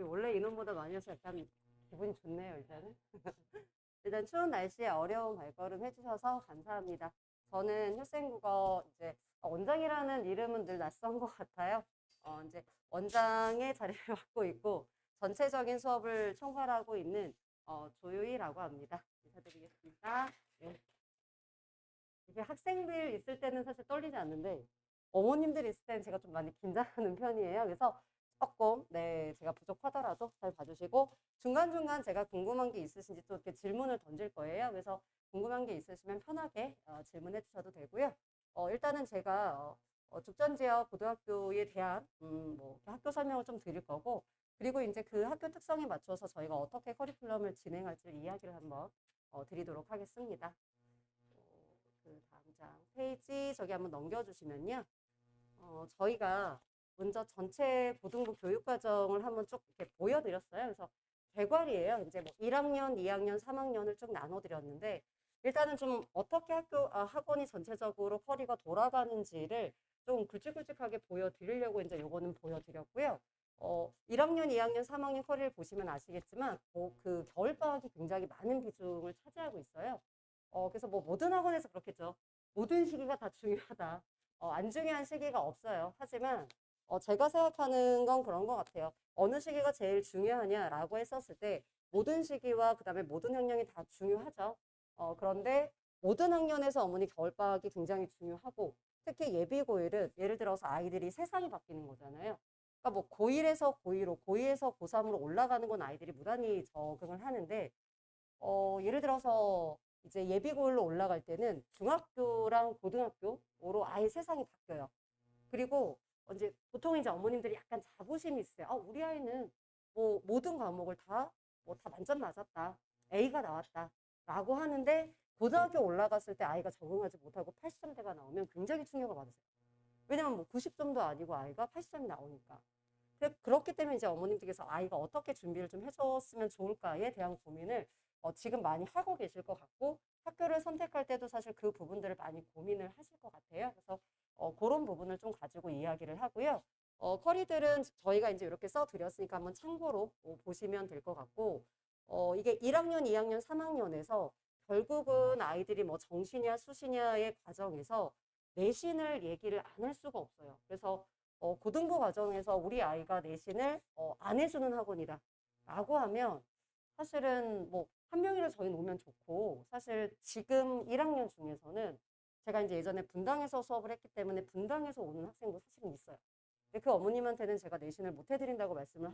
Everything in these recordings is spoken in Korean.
원래 인원보다 많이 해서 약간 기분이 좋네요, 일단은. 일단 추운 날씨에 어려운 발걸음 해주셔서 감사합니다. 저는 효생국어 이제 원장이라는 이름은 늘 낯선 것 같아요. 이제 원장의 자리를 맡고 있고 전체적인 수업을 총괄하고 있는 조유희라고 합니다. 인사드리겠습니다. 네. 이게 학생들 있을 때는 사실 떨리지 않는데 어머님들 있을 때는 제가 좀 많이 긴장하는 편이에요. 그래서 조금 네 제가 부족하더라도 잘 봐주시고 중간중간 제가 궁금한 게 있으신지 또 이렇게 질문을 던질 거예요. 그래서 궁금한 게 있으시면 편하게 질문해 주셔도 되고요. 일단은 제가 죽전 지역 고등학교에 대한 뭐 학교 설명을 좀 드릴 거고 그리고 이제 그 학교 특성에 맞춰서 저희가 어떻게 커리큘럼을 진행할지 이야기를 한번 드리도록 하겠습니다. 그 다음 장 페이지 저기 한번 넘겨주시면요. 저희가 먼저 전체 고등부 교육과정을 한번 쭉 이렇게 보여드렸어요. 그래서 개괄이에요. 이제 뭐 1학년, 2학년, 3학년을 쭉 나눠드렸는데 일단은 좀 어떻게 학원이 전체적으로 커리가 돌아가는지를 좀 굵직굵직하게 보여드리려고 이제 요거는 보여드렸고요. 1학년, 2학년, 3학년 커리를 보시면 아시겠지만 그 겨울방학이 굉장히 많은 비중을 차지하고 있어요. 그래서 뭐 모든 학원에서 그렇겠죠. 모든 시기가 다 중요하다. 안 중요한 시기가 없어요. 하지만 제가 생각하는 건 그런 것 같아요. 어느 시기가 제일 중요하냐라고 했었을 때 모든 시기와 그다음에 모든 학년이 다 중요하죠. 그런데 모든 학년에서 어머니 겨울방학이 굉장히 중요하고 특히 예비고일은 예를 들어서 아이들이 세상이 바뀌는 거잖아요. 그러니까 뭐 고1에서 고2로 고2에서 고3으로 올라가는 건 아이들이 무단히 적응을 하는데 예를 들어서 이제 예비고일로 올라갈 때는 중학교랑 고등학교로 아예 세상이 바뀌어요. 그리고 이제 보통 이제 어머님들이 약간 자부심이 있어요. 우리 아이는 뭐 모든 과목을 다 뭐 다 만점 맞았다. A가 나왔다. 라고 하는데 고등학교 올라갔을 때 아이가 적응하지 못하고 80점대가 나오면 굉장히 충격을 받으세요. 왜냐면 뭐 90점도 아니고 아이가 80점이 나오니까. 그렇기 때문에 이제 어머님들께서 아이가 어떻게 준비를 좀 해줬으면 좋을까에 대한 고민을 지금 많이 하고 계실 것 같고 학교를 선택할 때도 사실 그 부분들을 많이 고민을 하실 것 같아요. 그래서 그런 부분을 좀 가지고 이야기를 하고요. 커리들은 저희가 이제 이렇게 써드렸으니까 한번 참고로 보시면 될 것 같고 이게 1학년, 2학년, 3학년에서 결국은 아이들이 뭐 정시냐 수시냐의 과정에서 내신을 얘기를 안 할 수가 없어요. 그래서 고등부 과정에서 우리 아이가 내신을 안 해주는 학원이다 라고 하면 사실은 뭐 한 명이라도 저희 오면 좋고 사실 지금 1학년 중에서는 제가 이제 예전에 분당에서 수업을 했기 때문에 분당에서 오는 학생도 사실은 있어요. 근데 그 어머님한테는 제가 내신을 못 해드린다고 말씀을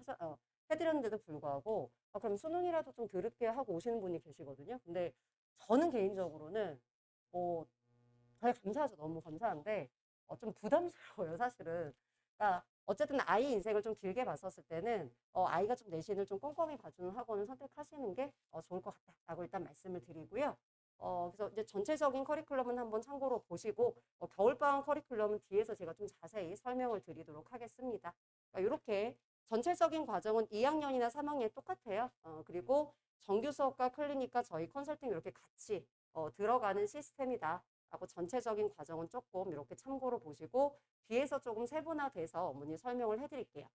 해드렸는데도 불구하고 그럼 수능이라도 좀 드럽게 하고 오시는 분이 계시거든요. 근데 저는 개인적으로는 뭐 되게 감사하죠. 너무 감사한데 좀 부담스러워요, 사실은. 그러니까 어쨌든 아이 인생을 좀 길게 봤었을 때는 아이가 좀 내신을 좀 꼼꼼히 봐주는 학원을 선택하시는 게 좋을 것 같다라고 일단 말씀을 드리고요. 그래서 이제 전체적인 커리큘럼은 한번 참고로 보시고 겨울방학 커리큘럼은 뒤에서 제가 좀 자세히 설명을 드리도록 하겠습니다. 이렇게 전체적인 과정은 2학년이나 3학년 똑같아요. 그리고 정규 수업과 클리닉과 저희 컨설팅 이렇게 같이 들어가는 시스템이다. 라고 전체적인 과정은 조금 이렇게 참고로 보시고 뒤에서 조금 세분화돼서 어머니 설명을 해드릴게요.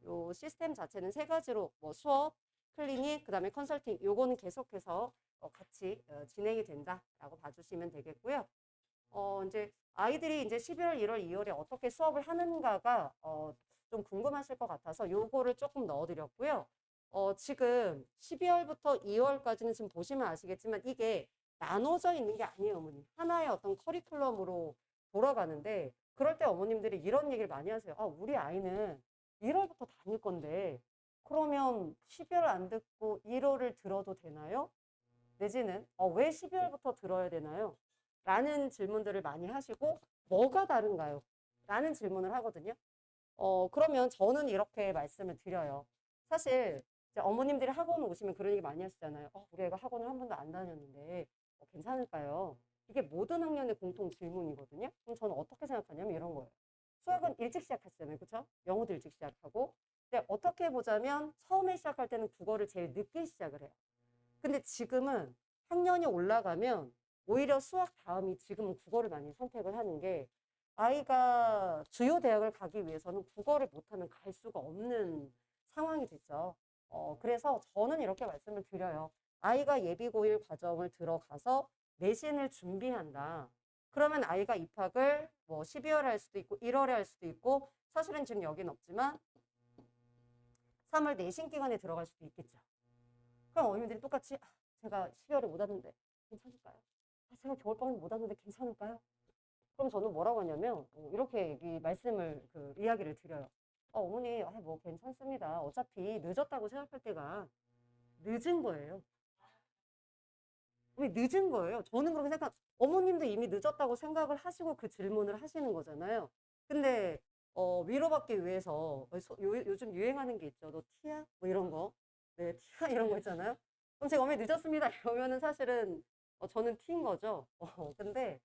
요 시스템 자체는 세 가지로 뭐 수업, 클리닉, 그다음에 컨설팅 요거는 계속해서 같이 진행이 된다라고 봐주시면 되겠고요. 이제 아이들이 이제 11월, 1월, 2월에 어떻게 수업을 하는가가 좀 궁금하실 것 같아서 요거를 조금 넣어드렸고요. 지금 12월부터 2월까지는 지금 보시면 아시겠지만 이게 나눠져 있는 게 아니에요, 어머님. 하나의 어떤 커리큘럼으로 돌아가는데 그럴 때 어머님들이 이런 얘기를 많이 하세요. 우리 아이는 1월부터 다닐 건데 그러면 12월 안 듣고 1월을 들어도 되나요? 내지는 왜 12월부터 들어야 되나요? 라는 질문들을 많이 하시고 뭐가 다른가요? 라는 질문을 하거든요. 그러면 저는 이렇게 말씀을 드려요. 사실 이제 어머님들이 학원 오시면 그런 얘기 많이 하시잖아요. 우리 애가 학원을 한 번도 안 다녔는데 괜찮을까요? 이게 모든 학년의 공통 질문이거든요. 그럼 저는 어떻게 생각하냐면 이런 거예요. 수학은 일찍 시작했잖아요. 그렇죠? 영어도 일찍 시작하고. 근데 어떻게 보자면 처음에 시작할 때는 국어를 제일 늦게 시작을 해요. 근데 지금은 학년이 올라가면 오히려 수학 다음이 지금은 국어를 많이 선택을 하는 게 아이가 주요 대학을 가기 위해서는 국어를 못하면 갈 수가 없는 상황이 됐죠. 그래서 저는 이렇게 말씀을 드려요. 아이가 예비고일 과정을 들어가서 내신을 준비한다. 그러면 아이가 입학을 뭐 12월에 할 수도 있고 1월에 할 수도 있고 사실은 지금 여기는 없지만 3월 내신 기간에 들어갈 수도 있겠죠. 그럼 어머님들이 똑같이 제가 12월에 못 왔는데 괜찮을까요? 제가 겨울방학에 못 왔는데 괜찮을까요? 그럼 저는 뭐라고 하냐면 이렇게 말씀을 이야기를 드려요. 어머니 뭐 괜찮습니다. 어차피 늦었다고 생각할 때가 늦은 거예요. 왜 늦은 거예요? 저는 그렇게 생각, 어머님도 이미 늦었다고 생각을 하시고 그 질문을 하시는 거잖아요. 근데, 위로받기 위해서, 요즘 유행하는 게 있죠. 너 티야? 뭐 이런 거. 네, 티야? 이런 거 있잖아요. 그럼 제가 어머니 늦었습니다. 이러면은 사실은, 저는 티인 거죠. 근데,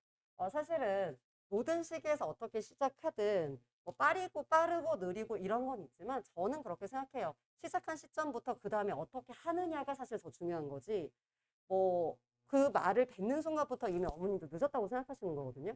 사실은 모든 시기에서 어떻게 시작하든, 뭐 빠르고 느리고 이런 건 있지만, 저는 그렇게 생각해요. 시작한 시점부터 그 다음에 어떻게 하느냐가 사실 더 중요한 거지. 뭐, 그 말을 뱉는 순간부터 이미 어머님도 늦었다고 생각하시는 거거든요.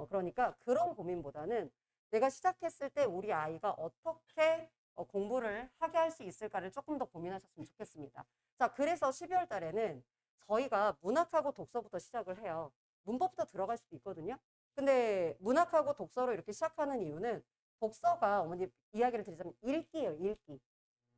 그러니까 그런 고민보다는 내가 시작했을 때 우리 아이가 어떻게 공부를 하게 할 수 있을까를 조금 더 고민하셨으면 좋겠습니다. 자, 그래서 12월 달에는 저희가 문학하고 독서부터 시작을 해요. 문법부터 들어갈 수도 있거든요. 근데 문학하고 독서로 이렇게 시작하는 이유는 독서가 어머니 이야기를 드리자면 읽기예요, 읽기.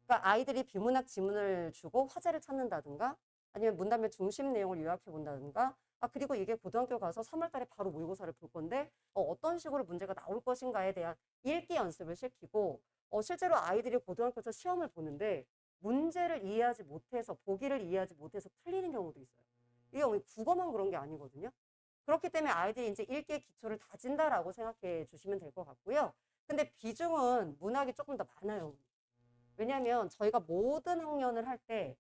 그러니까 아이들이 비문학 지문을 주고 화제를 찾는다든가 아니면 문단별 중심 내용을 요약해 본다든가 그리고 이게 고등학교 가서 3월 달에 바로 모의고사를 볼 건데 어떤 식으로 문제가 나올 것인가에 대한 읽기 연습을 시키고 실제로 아이들이 고등학교에서 시험을 보는데 문제를 이해하지 못해서 보기를 이해하지 못해서 틀리는 경우도 있어요. 이게 국어만 그런 게 아니거든요. 그렇기 때문에 아이들이 이제 읽기의 기초를 다진다라고 생각해 주시면 될 것 같고요. 근데 비중은 문학이 조금 더 많아요. 왜냐하면 저희가 모든 학년을 할 때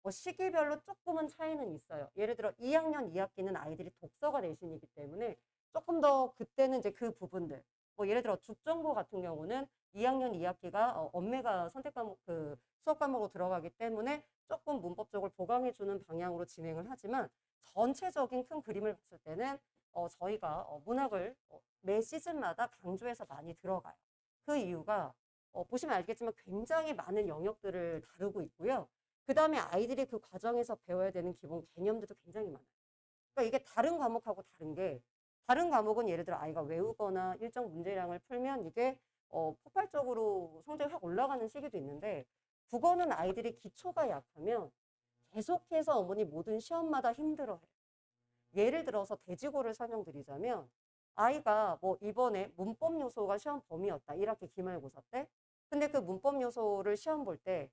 시기별로 조금은 차이는 있어요. 예를 들어 2학년 2학기는 아이들이 독서가 내신이기 때문에 조금 더 그때는 이제 그 부분들 예를 들어 죽전고 같은 경우는 2학년 2학기가 엄매가 선택 과목 수업 과목으로 들어가기 때문에 조금 문법적으로 보강해주는 방향으로 진행을 하지만 전체적인 큰 그림을 봤을 때는 저희가 문학을 매 시즌마다 강조해서 많이 들어가요. 그 이유가 보시면 알겠지만 굉장히 많은 영역들을 다루고 있고요. 그 다음에 아이들이 그 과정에서 배워야 되는 기본 개념들도 굉장히 많아요. 그러니까 이게 다른 과목하고 다른 게 다른 과목은 예를 들어 아이가 외우거나 일정 문제량을 풀면 이게 폭발적으로 성적이 확 올라가는 시기도 있는데 국어는 아이들이 기초가 약하면 계속해서 어머니 모든 시험마다 힘들어해요. 예를 들어서 대지고를 설명드리자면 아이가 이번에 문법 요소가 시험 범위였다. 1학기 기말고사 때. 근데 그 문법 요소를 시험 볼 때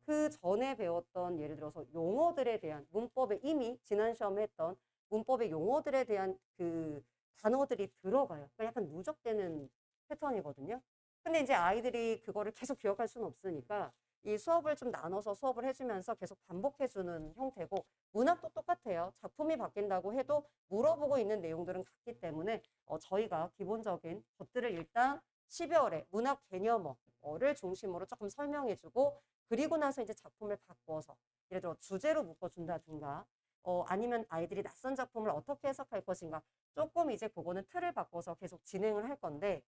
그 전에 배웠던 예를 들어서 용어들에 대한 문법에 이미 지난 시험에 했던 문법의 용어들에 대한 그 단어들이 들어가요. 그러니까 약간 누적되는 패턴이거든요. 근데 이제 아이들이 그거를 계속 기억할 수는 없으니까 이 수업을 좀 나눠서 수업을 해주면서 계속 반복해주는 형태고 문학도 똑같아요. 작품이 바뀐다고 해도 물어보고 있는 내용들은 같기 때문에 저희가 기본적인 것들을 일단 12월에 문학 개념어를 중심으로 조금 설명해주고 그리고 나서 이제 작품을 바꿔서 예를 들어 주제로 묶어준다든가 아니면 아이들이 낯선 작품을 어떻게 해석할 것인가 조금 이제 그거는 틀을 바꿔서 계속 진행을 할 건데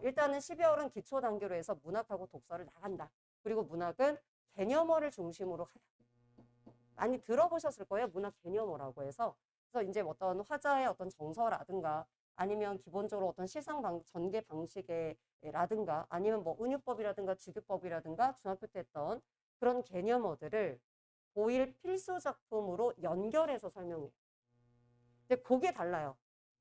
일단은 12월은 기초 단계로 해서 문학하고 독서를 나간다. 그리고 문학은 개념어를 중심으로 가다. 많이 들어보셨을 거예요. 문학 개념어라고 해서. 그래서 이제 어떤 화자의 어떤 정서라든가 아니면 기본적으로 어떤 전개 방식이라든가 아니면 은유법이라든가 주규법이라든가 중학교 때 했던 그런 개념어들을 고1 필수 작품으로 연결해서 설명해요. 근데 그게 달라요.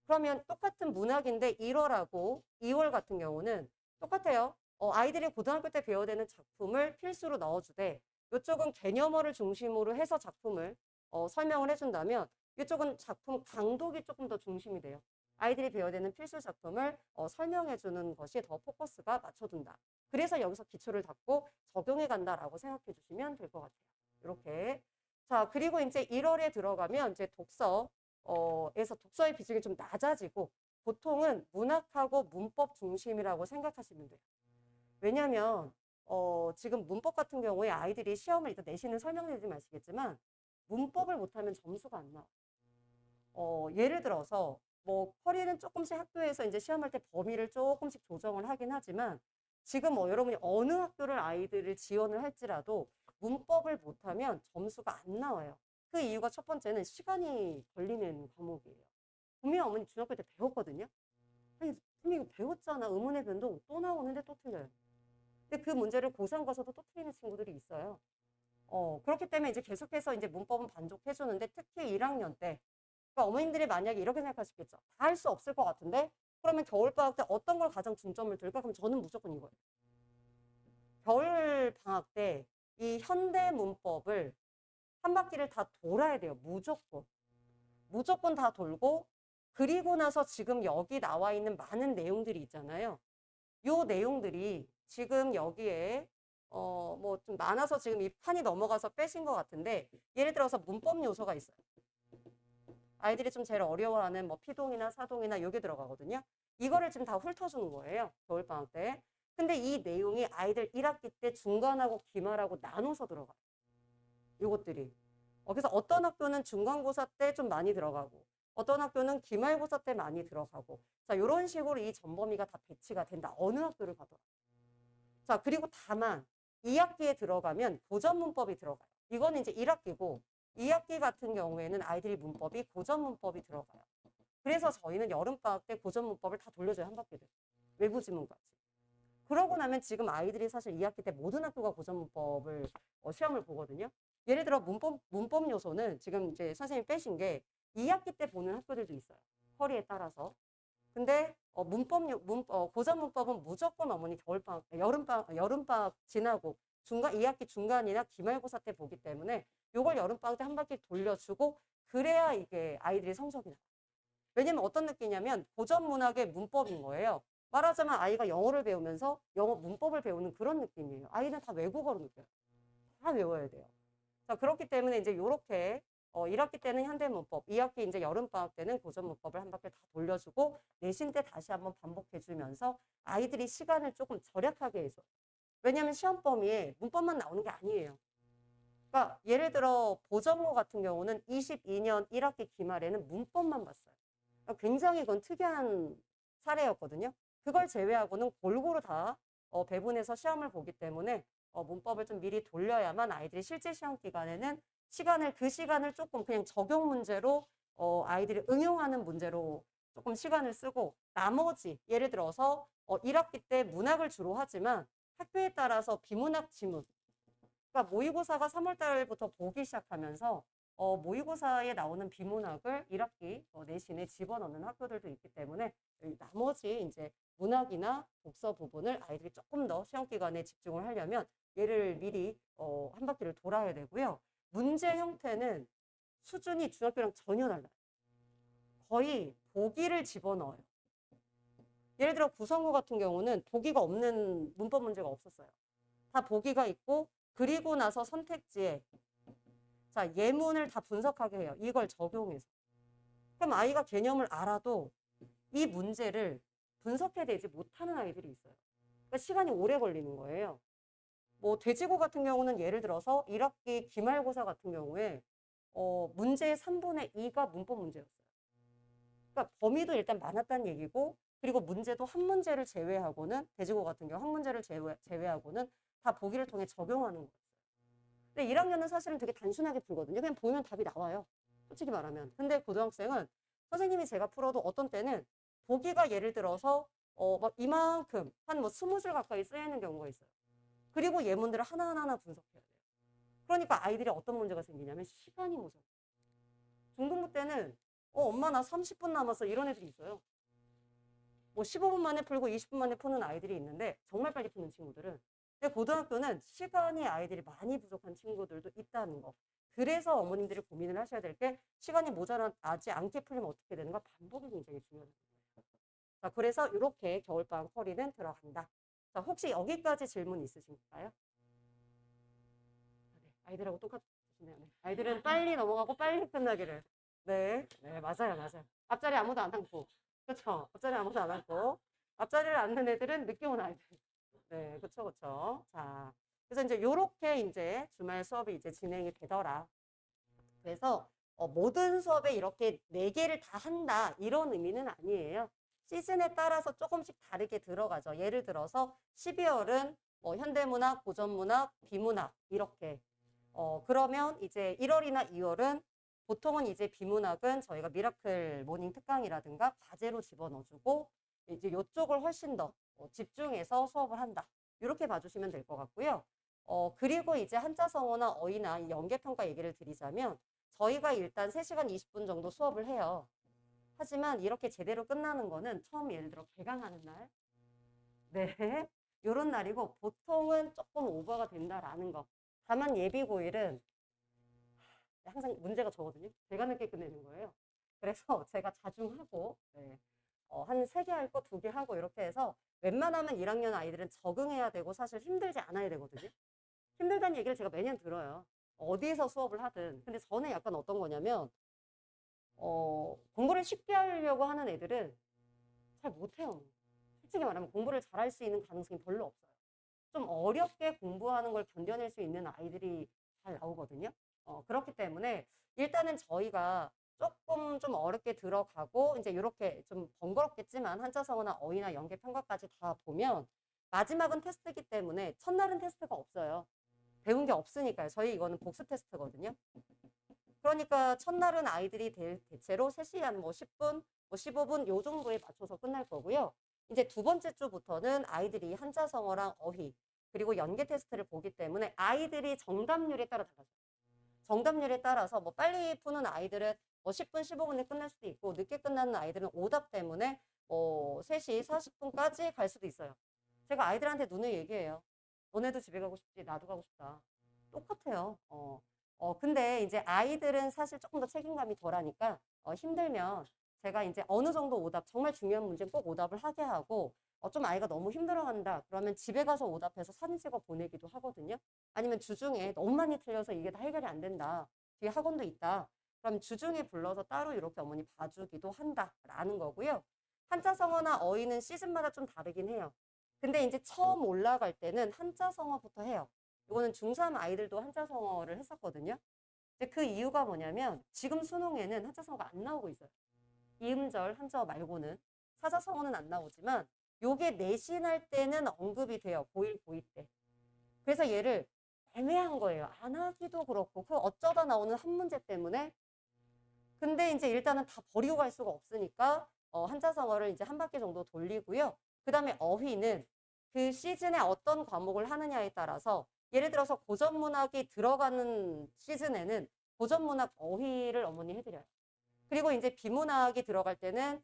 그러면 똑같은 문학인데 1월하고 2월 같은 경우는 똑같아요. 아이들이 고등학교 때 배워야 되는 작품을 필수로 넣어주되 이쪽은 개념어를 중심으로 해서 작품을 설명을 해준다면 이쪽은 작품 강독이 조금 더 중심이 돼요. 아이들이 배워야 되는 필수 작품을 설명해주는 것이 더 포커스가 맞춰둔다. 그래서 여기서 기초를 닫고 적용해 간다라고 생각해 주시면 될 것 같아요. 이렇게. 자, 그리고 이제 1월에 들어가면 이제 에서 독서의 비중이 좀 낮아지고 보통은 문학하고 문법 중심이라고 생각하시면 돼요. 왜냐하면 지금 문법 같은 경우에 아이들이 시험을 일단 내신을 설명드리지 마시겠지만 문법을 못하면 점수가 안 나와. 예를 들어서 커리는 조금씩 학교에서 이제 시험할 때 범위를 조금씩 조정을 하긴 하지만 지금 여러분이 어느 학교를 아이들을 지원을 할지라도 문법을 못하면 점수가 안 나와요. 그 이유가 첫 번째는 시간이 걸리는 과목이에요. 분명히 어머니 중학교 때 배웠거든요. 아니, 선생님 이거 배웠잖아. 의문의 변동 또 나오는데 또 틀려요. 근데 그 문제를 고3 가서도 또 틀리는 친구들이 있어요. 그렇기 때문에 이제 계속해서 이제 문법은 반복해주는데 특히 1학년 때. 그러니까 어머님들이 만약에 이렇게 생각하시겠죠. 다 할 수 없을 것 같은데? 그러면 겨울방학 때 어떤 걸 가장 중점을 둘까? 그럼 저는 무조건 이거예요. 겨울방학 때 이 현대 문법을 한 바퀴를 다 돌아야 돼요. 무조건. 무조건 다 돌고, 그리고 나서 지금 여기 나와 있는 많은 내용들이 있잖아요. 요 내용들이 지금 여기에 뭐 좀 많아서 지금 이 판이 넘어가서 빼신 것 같은데, 예를 들어서 문법 요소가 있어요. 아이들이 좀 제일 어려워하는 뭐 피동이나 사동이나 요게 들어가거든요. 이거를 지금 다 훑어주는 거예요. 겨울방학 때. 근데 이 내용이 아이들 1학기 때 중간하고 기말하고 나눠서 들어가요. 요것들이. 그래서 어떤 학교는 중간고사 때 좀 많이 들어가고, 어떤 학교는 기말고사 때 많이 들어가고, 자, 이런 식으로 이 전범위가 다 배치가 된다. 어느 학교를 가더라도. 자, 그리고 다만 2학기에 들어가면 고전 문법이 들어가요. 이거는 이제 1학기고, 2학기 같은 경우에는 아이들이 문법이 고전 문법이 들어가요. 그래서 저희는 여름방학 때 고전 문법을 다 돌려줘요. 한 바퀴를. 외부 지문까지. 그러고 나면 지금 아이들이 사실 2학기 때 모든 학교가 고전 문법을 시험을 보거든요. 예를 들어 문법 요소는 지금 이제 선생님이 빼신 게 2학기 때 보는 학교들도 있어요. 허리에 따라서. 근데 고전 문법은 무조건 어머니 겨울방학, 여름방학 지나고 2학기 중간이나 기말고사 때 보기 때문에 요걸 여름방학 때 한 바퀴 돌려주고, 그래야 이게 아이들이 성적이 나요. 왜냐면 어떤 느낌이냐면 고전 문학의 문법인 거예요. 말하자면 아이가 영어를 배우면서 영어 문법을 배우는 그런 느낌이에요. 아이는 다 외국어로 느껴요. 다 외워야 돼요. 자, 그렇기 때문에 이제 요렇게 1학기 때는 현대문법, 2학기 이제 여름방학 때는 고전문법을 한 바퀴 다 돌려주고, 내신 때 다시 한번 반복해주면서 아이들이 시간을 조금 절약하게 해줘. 왜냐면 시험 범위에 문법만 나오는 게 아니에요. 그러니까 예를 들어 보전모 같은 경우는 22년 1학기 기말에는 문법만 봤어요. 그러니까 굉장히 그건 특이한 사례였거든요. 그걸 제외하고는 골고루 다 배분해서 시험을 보기 때문에 문법을 좀 미리 돌려야만 아이들이 실제 시험 기간에는 그 시간을 조금 그냥 적용 문제로 아이들이 응용하는 문제로 조금 시간을 쓰고, 나머지 예를 들어서 1학기 때 문학을 주로 하지만 학교에 따라서 비문학 지문, 그러니까 모의고사가 3월 달부터 보기 시작하면서 모의고사에 나오는 비문학을 1학기 내신에 집어넣는 학교들도 있기 때문에 나머지 이제 문학이나 독서 부분을 아이들이 조금 더 시험 기간에 집중을 하려면 얘를 미리 한 바퀴를 돌아야 되고요. 문제 형태는 수준이 중학교랑 전혀 달라요. 거의 보기를 집어넣어요. 예를 들어 구성고 같은 경우는 보기가 없는 문법 문제가 없었어요. 다 보기가 있고, 그리고 나서 선택지에 자, 예문을 다 분석하게 해요. 이걸 적용해서. 그럼 아이가 개념을 알아도 이 문제를 분석해내지 못하는 아이들이 있어요. 그러니까 시간이 오래 걸리는 거예요. 뭐 돼지고 같은 경우는 예를 들어서 1학기 기말고사 같은 경우에 문제의 3분의 2가 문법 문제였어요. 그러니까 범위도 일단 많았다는 얘기고, 그리고 문제도 한 문제를 제외하고는, 돼지고 같은 경우 한 문제를 제외하고는 다 보기를 통해 적용하는 거였어요. 근데 1학년은 사실은 되게 단순하게 풀거든요. 그냥 보면 답이 나와요. 솔직히 말하면. 근데 고등학생은 선생님이 제가 풀어도 어떤 때는 보기가 예를 들어서 막 이만큼 한 뭐 20줄 가까이 쓰이는 경우가 있어요. 그리고 예문들을 하나하나 분석해야 돼요. 그러니까 아이들이 어떤 문제가 생기냐면 시간이 모자라. 중등부 때는 엄마 나 30분 남았어 이런 애들이 있어요. 뭐 15분 만에 풀고 20분 만에 푸는 아이들이 있는데 정말 빨리 푸는 친구들은. 근데 고등학교는 시간이 아이들이 많이 부족한 친구들도 있다는 거. 그래서 어머님들이 고민을 하셔야 될 게 시간이 모자라지 않게 풀리면 어떻게 되는가, 반복이 굉장히 중요하다는 거예요. 자, 그래서 이렇게 겨울방학 커리는 들어간다. 자, 혹시 여기까지 질문 있으신가요? 네, 아이들하고 똑같으시네요. 네. 아이들은 빨리 넘어가고 빨리 끝나기를. 네, 네, 맞아요, 맞아요. 앞자리 아무도 안 앉고. 그렇죠. 앞자리 아무도 안 앉고. 앞자리를 앉는 애들은 늦게 온 아이들. 네, 그렇죠, 그렇죠. 자, 그래서 이제 요렇게 이제 주말 수업이 이제 진행이 되더라. 그래서 모든 수업에 이렇게 4개를 다 한다 이런 의미는 아니에요. 시즌에 따라서 조금씩 다르게 들어가죠. 예를 들어서 12월은 뭐 현대문학, 고전문학, 비문학 이렇게. 그러면 이제 1월이나 2월은 보통은 이제 비문학은 저희가 미라클 모닝 특강이라든가 과제로 집어넣어주고 이제 이쪽을 훨씬 더 집중해서 수업을 한다. 이렇게 봐주시면 될 것 같고요. 그리고 이제 한자성어나 어휘나 이 연계평가 얘기를 드리자면 저희가 일단 3시간 20분 정도 수업을 해요. 하지만 이렇게 제대로 끝나는 거는 처음 예를 들어 개강하는 날, 네, 요런 날이고 보통은 조금 오버가 된다라는 거. 다만 예비고일은 항상 문제가 저거든요. 제가 늦게 끝내는 거예요. 그래서 제가 자중하고 네. 한 3개 할 거 2개 하고 이렇게 해서 웬만하면 1학년 아이들은 적응해야 되고 사실 힘들지 않아야 되거든요. 힘들다는 얘기를 제가 매년 들어요. 어디에서 수업을 하든. 근데 저는 약간 어떤 거냐면 공부를 쉽게 하려고 하는 애들은 잘 못해요. 솔직히 말하면 공부를 잘할 수 있는 가능성이 별로 없어요. 좀 어렵게 공부하는 걸 견뎌낼 수 있는 아이들이 잘 나오거든요. 그렇기 때문에 일단은 저희가 조금 좀 어렵게 들어가고 이제 이렇게 좀 번거롭겠지만 한자성어나 어휘나 연계 평가까지 다 보면 마지막은 테스트이기 때문에 첫날은 테스트가 없어요. 배운 게 없으니까요. 저희 이거는 복습 테스트거든요. 그러니까 첫날은 아이들이 대체로 3시간 뭐 10분, 뭐 15분 요 정도에 맞춰서 끝날 거고요. 이제 두 번째 주부터는 아이들이 한자성어랑 어휘 그리고 연계 테스트를 보기 때문에 아이들이 정답률에 따라 달라져요. 정답률에 따라서 뭐 빨리 푸는 아이들은 뭐 10분, 15분에 끝날 수도 있고 늦게 끝나는 아이들은 오답 때문에 3시 40분까지 갈 수도 있어요. 제가 아이들한테 눈을 얘기해요. 너네도 집에 가고 싶지? 나도 가고 싶다. 똑같아요. 근데 이제 아이들은 사실 조금 더 책임감이 덜하니까 힘들면 제가 이제 어느 정도 오답, 정말 중요한 문제는 꼭 오답을 하게 하고 좀 아이가 너무 힘들어한다. 그러면 집에 가서 오답해서 사진 찍어 보내기도 하거든요. 아니면 주중에 너무 많이 틀려서 이게 다 해결이 안 된다. 뒤에 학원도 있다. 그럼 주중에 불러서 따로 이렇게 어머니 봐주기도 한다라는 거고요. 한자성어나 어휘는 시즌마다 좀 다르긴 해요. 근데 이제 처음 올라갈 때는 한자성어부터 해요. 이거는 중3 아이들도 한자성어를 했었거든요. 근데 그 이유가 뭐냐면 지금 수능에는 한자성어가 안 나오고 있어요. 이음절 한자어 말고는 사자성어는 안 나오지만 요게 내신할 때는 언급이 돼요. 고1, 고2 때. 그래서 얘를 애매한 거예요. 안 하기도 그렇고 그 어쩌다 나오는 한 문제 때문에 근데 이제 일단은 다 버리고 갈 수가 없으니까 한자성어를 이제 한 바퀴 정도 돌리고요. 그 다음에 어휘는 그 시즌에 어떤 과목을 하느냐에 따라서 예를 들어서 고전문학이 들어가는 시즌에는 고전문학 어휘를 어머니 해드려요. 그리고 이제 비문학이 들어갈 때는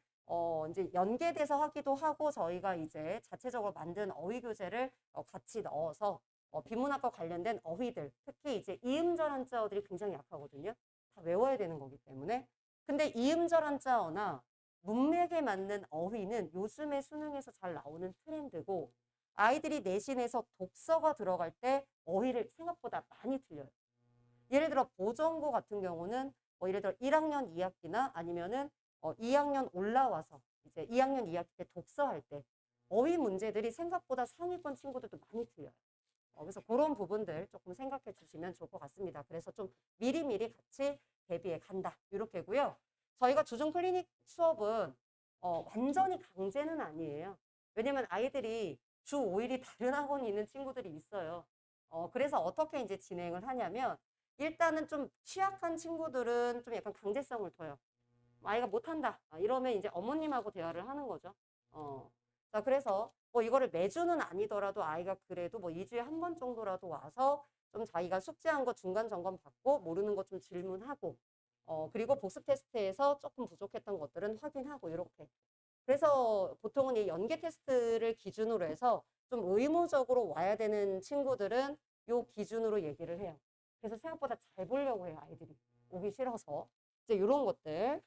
이제 연계돼서 하기도 하고 저희가 이제 자체적으로 만든 어휘 교재를 같이 넣어서 비문학과 관련된 어휘들 특히 이제 이음절 한자어들이 굉장히 약하거든요. 다 외워야 되는 거기 때문에. 근데 이음절 한자어나 문맥에 맞는 어휘는 요즘에 수능에서 잘 나오는 트렌드고 아이들이 내신에서 독서가 들어갈 때 어휘를 생각보다 많이 틀려요. 예를 들어 보전고 같은 경우는 예를 들어 1학년 2학기나 아니면은 2학년 올라와서 이제 2학년 2학기 때 독서할 때 어휘 문제들이 생각보다 상위권 친구들도 많이 틀려요. 그래서 그런 부분들 조금 생각해 주시면 좋을 것 같습니다. 그래서 좀 미리미리 같이 대비해 간다. 이렇게고요. 저희가 주중 클리닉 수업은 완전히 강제는 아니에요. 왜냐면 아이들이 주 5일이 다른 학원이 있는 친구들이 있어요. 그래서 어떻게 이제 진행을 하냐면 일단은 좀 취약한 친구들은 좀 약간 강제성을 둬요. 아이가 못한다. 이러면 이제 어머님하고 대화를 하는 거죠. 자, 그래서 이거를 매주는 아니더라도 아이가 그래도 2주에 한 번 정도라도 와서 좀 자기가 숙제한 거 중간 점검 받고 모르는 거 좀 질문하고 그리고 복습 테스트에서 조금 부족했던 것들은 확인하고 이렇게. 그래서 보통은 이 연계 테스트를 기준으로 해서 좀 의무적으로 와야 되는 친구들은 요 기준으로 얘기를 해요. 그래서 생각보다 잘 보려고 해요, 아이들이. 오기 싫어서. 이제 이런 것들.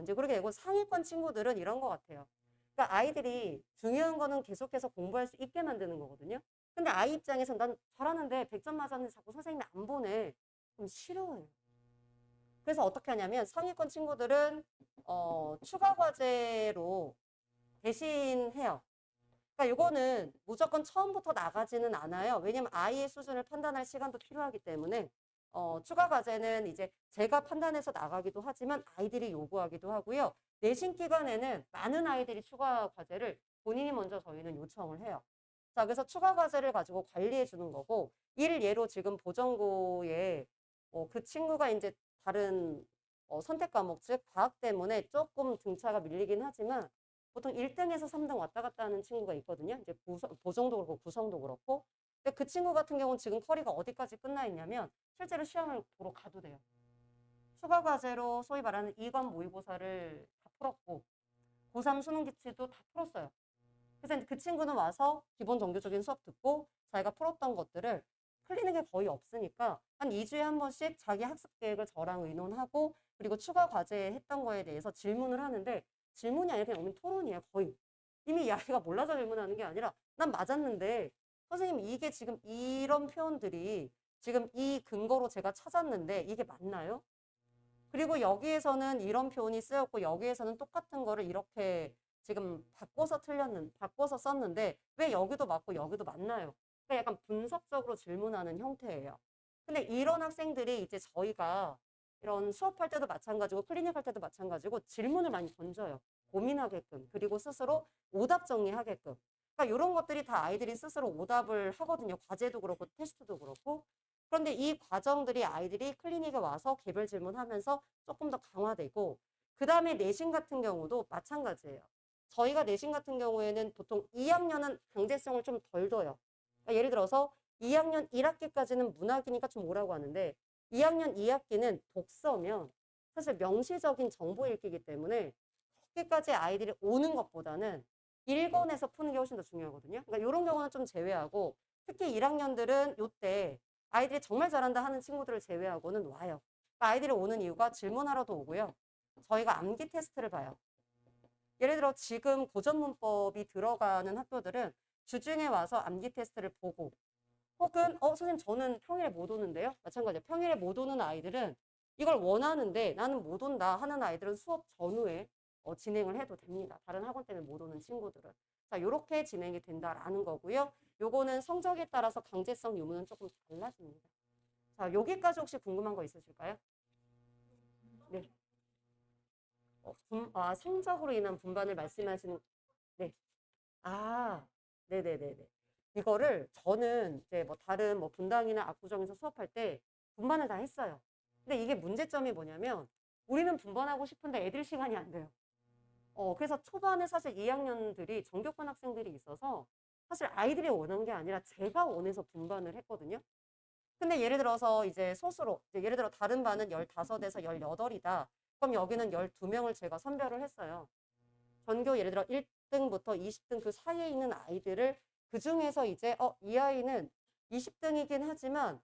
이제 그렇게 되고 상위권 친구들은 이런 것 같아요. 그러니까 아이들이 중요한 거는 계속해서 공부할 수 있게 만드는 거거든요. 근데 아이 입장에서 난 잘하는데 100점 맞았는데 자꾸 선생님이 안 보내. 그럼 싫어해요. 그래서 어떻게 하냐면 상위권 친구들은 추가 과제로 대신해요. 그러니까 이거는 무조건 처음부터 나가지는 않아요. 왜냐면 아이의 수준을 판단할 시간도 필요하기 때문에 추가 과제는 이제 제가 판단해서 나가기도 하지만 아이들이 요구하기도 하고요. 내신 기간에는 많은 아이들이 추가 과제를 본인이 먼저 저희는 요청을 해요. 자, 그래서 추가 과제를 가지고 관리해 주는 거고, 예로 지금 보전고에 그 친구가 이제 다른 선택 과목, 즉 과학 때문에 조금 등차가 밀리긴 하지만 보통 1등에서 3등 왔다 갔다 하는 친구가 있거든요. 이제 보정도 그렇고 구성도 그렇고. 근데 그 친구 같은 경우는 지금 커리가 어디까지 끝나 있냐면 실제로 시험을 보러 가도 돼요. 추가 과제로 소위 말하는 2관 모의고사를 다 풀었고 고3 수능 기출도 다 풀었어요. 그래서 그 친구는 와서 기본 정규적인 수업 듣고 자기가 풀었던 것들을 틀리는 게 거의 없으니까 한 2주에 한 번씩 자기 학습 계획을 저랑 의논하고 그리고 추가 과제 했던 거에 대해서 질문을 하는데 질문이 아니라 그냥 토론이에요. 거의. 이미 이 아이가 몰라서 질문하는 게 아니라 난 맞았는데 선생님 이게 지금 이런 표현들이 지금 이 근거로 제가 찾았는데 이게 맞나요? 그리고 여기에서는 이런 표현이 쓰였고 여기에서는 똑같은 거를 이렇게 지금 바꿔서 썼는데 왜 여기도 맞고 여기도 맞나요? 그러니까 약간 분석적으로 질문하는 형태예요. 근데 이런 학생들이 이제 저희가 이런 수업할 때도 마찬가지고 클리닉 할 때도 마찬가지고 질문을 많이 던져요. 고민하게끔 그리고 스스로 오답 정리하게끔. 그러니까 이런 것들이 다 아이들이 스스로 오답을 하거든요. 과제도 그렇고 테스트도 그렇고. 그런데 이 과정들이 아이들이 클리닉에 와서 개별 질문하면서 조금 더 강화되고 그 다음에 내신 같은 경우도 마찬가지예요. 저희가 내신 같은 경우에는 보통 2학년은 강제성을 좀 덜 둬요. 그러니까 예를 들어서 2학년 1학기까지는 문학이니까 좀 오라고 하는데 2학년 2학기는 독서면 사실 명시적인 정보 읽기이기 때문에 그렇게까지 아이들이 오는 것보다는 1권에서 푸는 게 훨씬 더 중요하거든요. 그러니까 이런 경우는 좀 제외하고 특히 1학년들은 이때 아이들이 정말 잘한다 하는 친구들을 제외하고는 와요. 그러니까 아이들이 오는 이유가 질문하러도 오고요. 저희가 암기 테스트를 봐요. 예를 들어 지금 고전문법이 들어가는 학교들은 주중에 와서 암기 테스트를 보고 혹은 선생님 저는 평일에 못 오는데요. 마찬가지예요. 평일에 못 오는 아이들은 이걸 원하는데 나는 못 온다 하는 아이들은 수업 전후에 진행을 해도 됩니다. 다른 학원 때문에 못 오는 친구들은. 자, 이렇게 진행이 된다라는 거고요. 요거는 성적에 따라서 강제성 유무는 조금 달라집니다. 자, 여기까지 혹시 궁금한 거 있으실까요? 네. 성적으로 인한 분반을 말씀하시는, 네. 아, 네네네네. 이거를 저는 이제 뭐 다른 뭐 분당이나 압구정에서 수업할 때 분반을 다 했어요. 근데 이게 문제점이 뭐냐면 우리는 분반하고 싶은데 애들 시간이 안 돼요. 그래서 초반에 사실 2학년들이 정교권 학생들이 있어서 사실 아이들이 원한 게 아니라 제가 원해서 분반을 했거든요. 근데 예를 들어서 이제 소수로, 이제 예를 들어 다른 반은 15에서 18이다. 그럼 여기는 12명을 제가 선별을 했어요. 전교 예를 들어 1등부터 20등 그 사이에 있는 아이들을 그 중에서 이제 이 아이는 20등이긴 하지만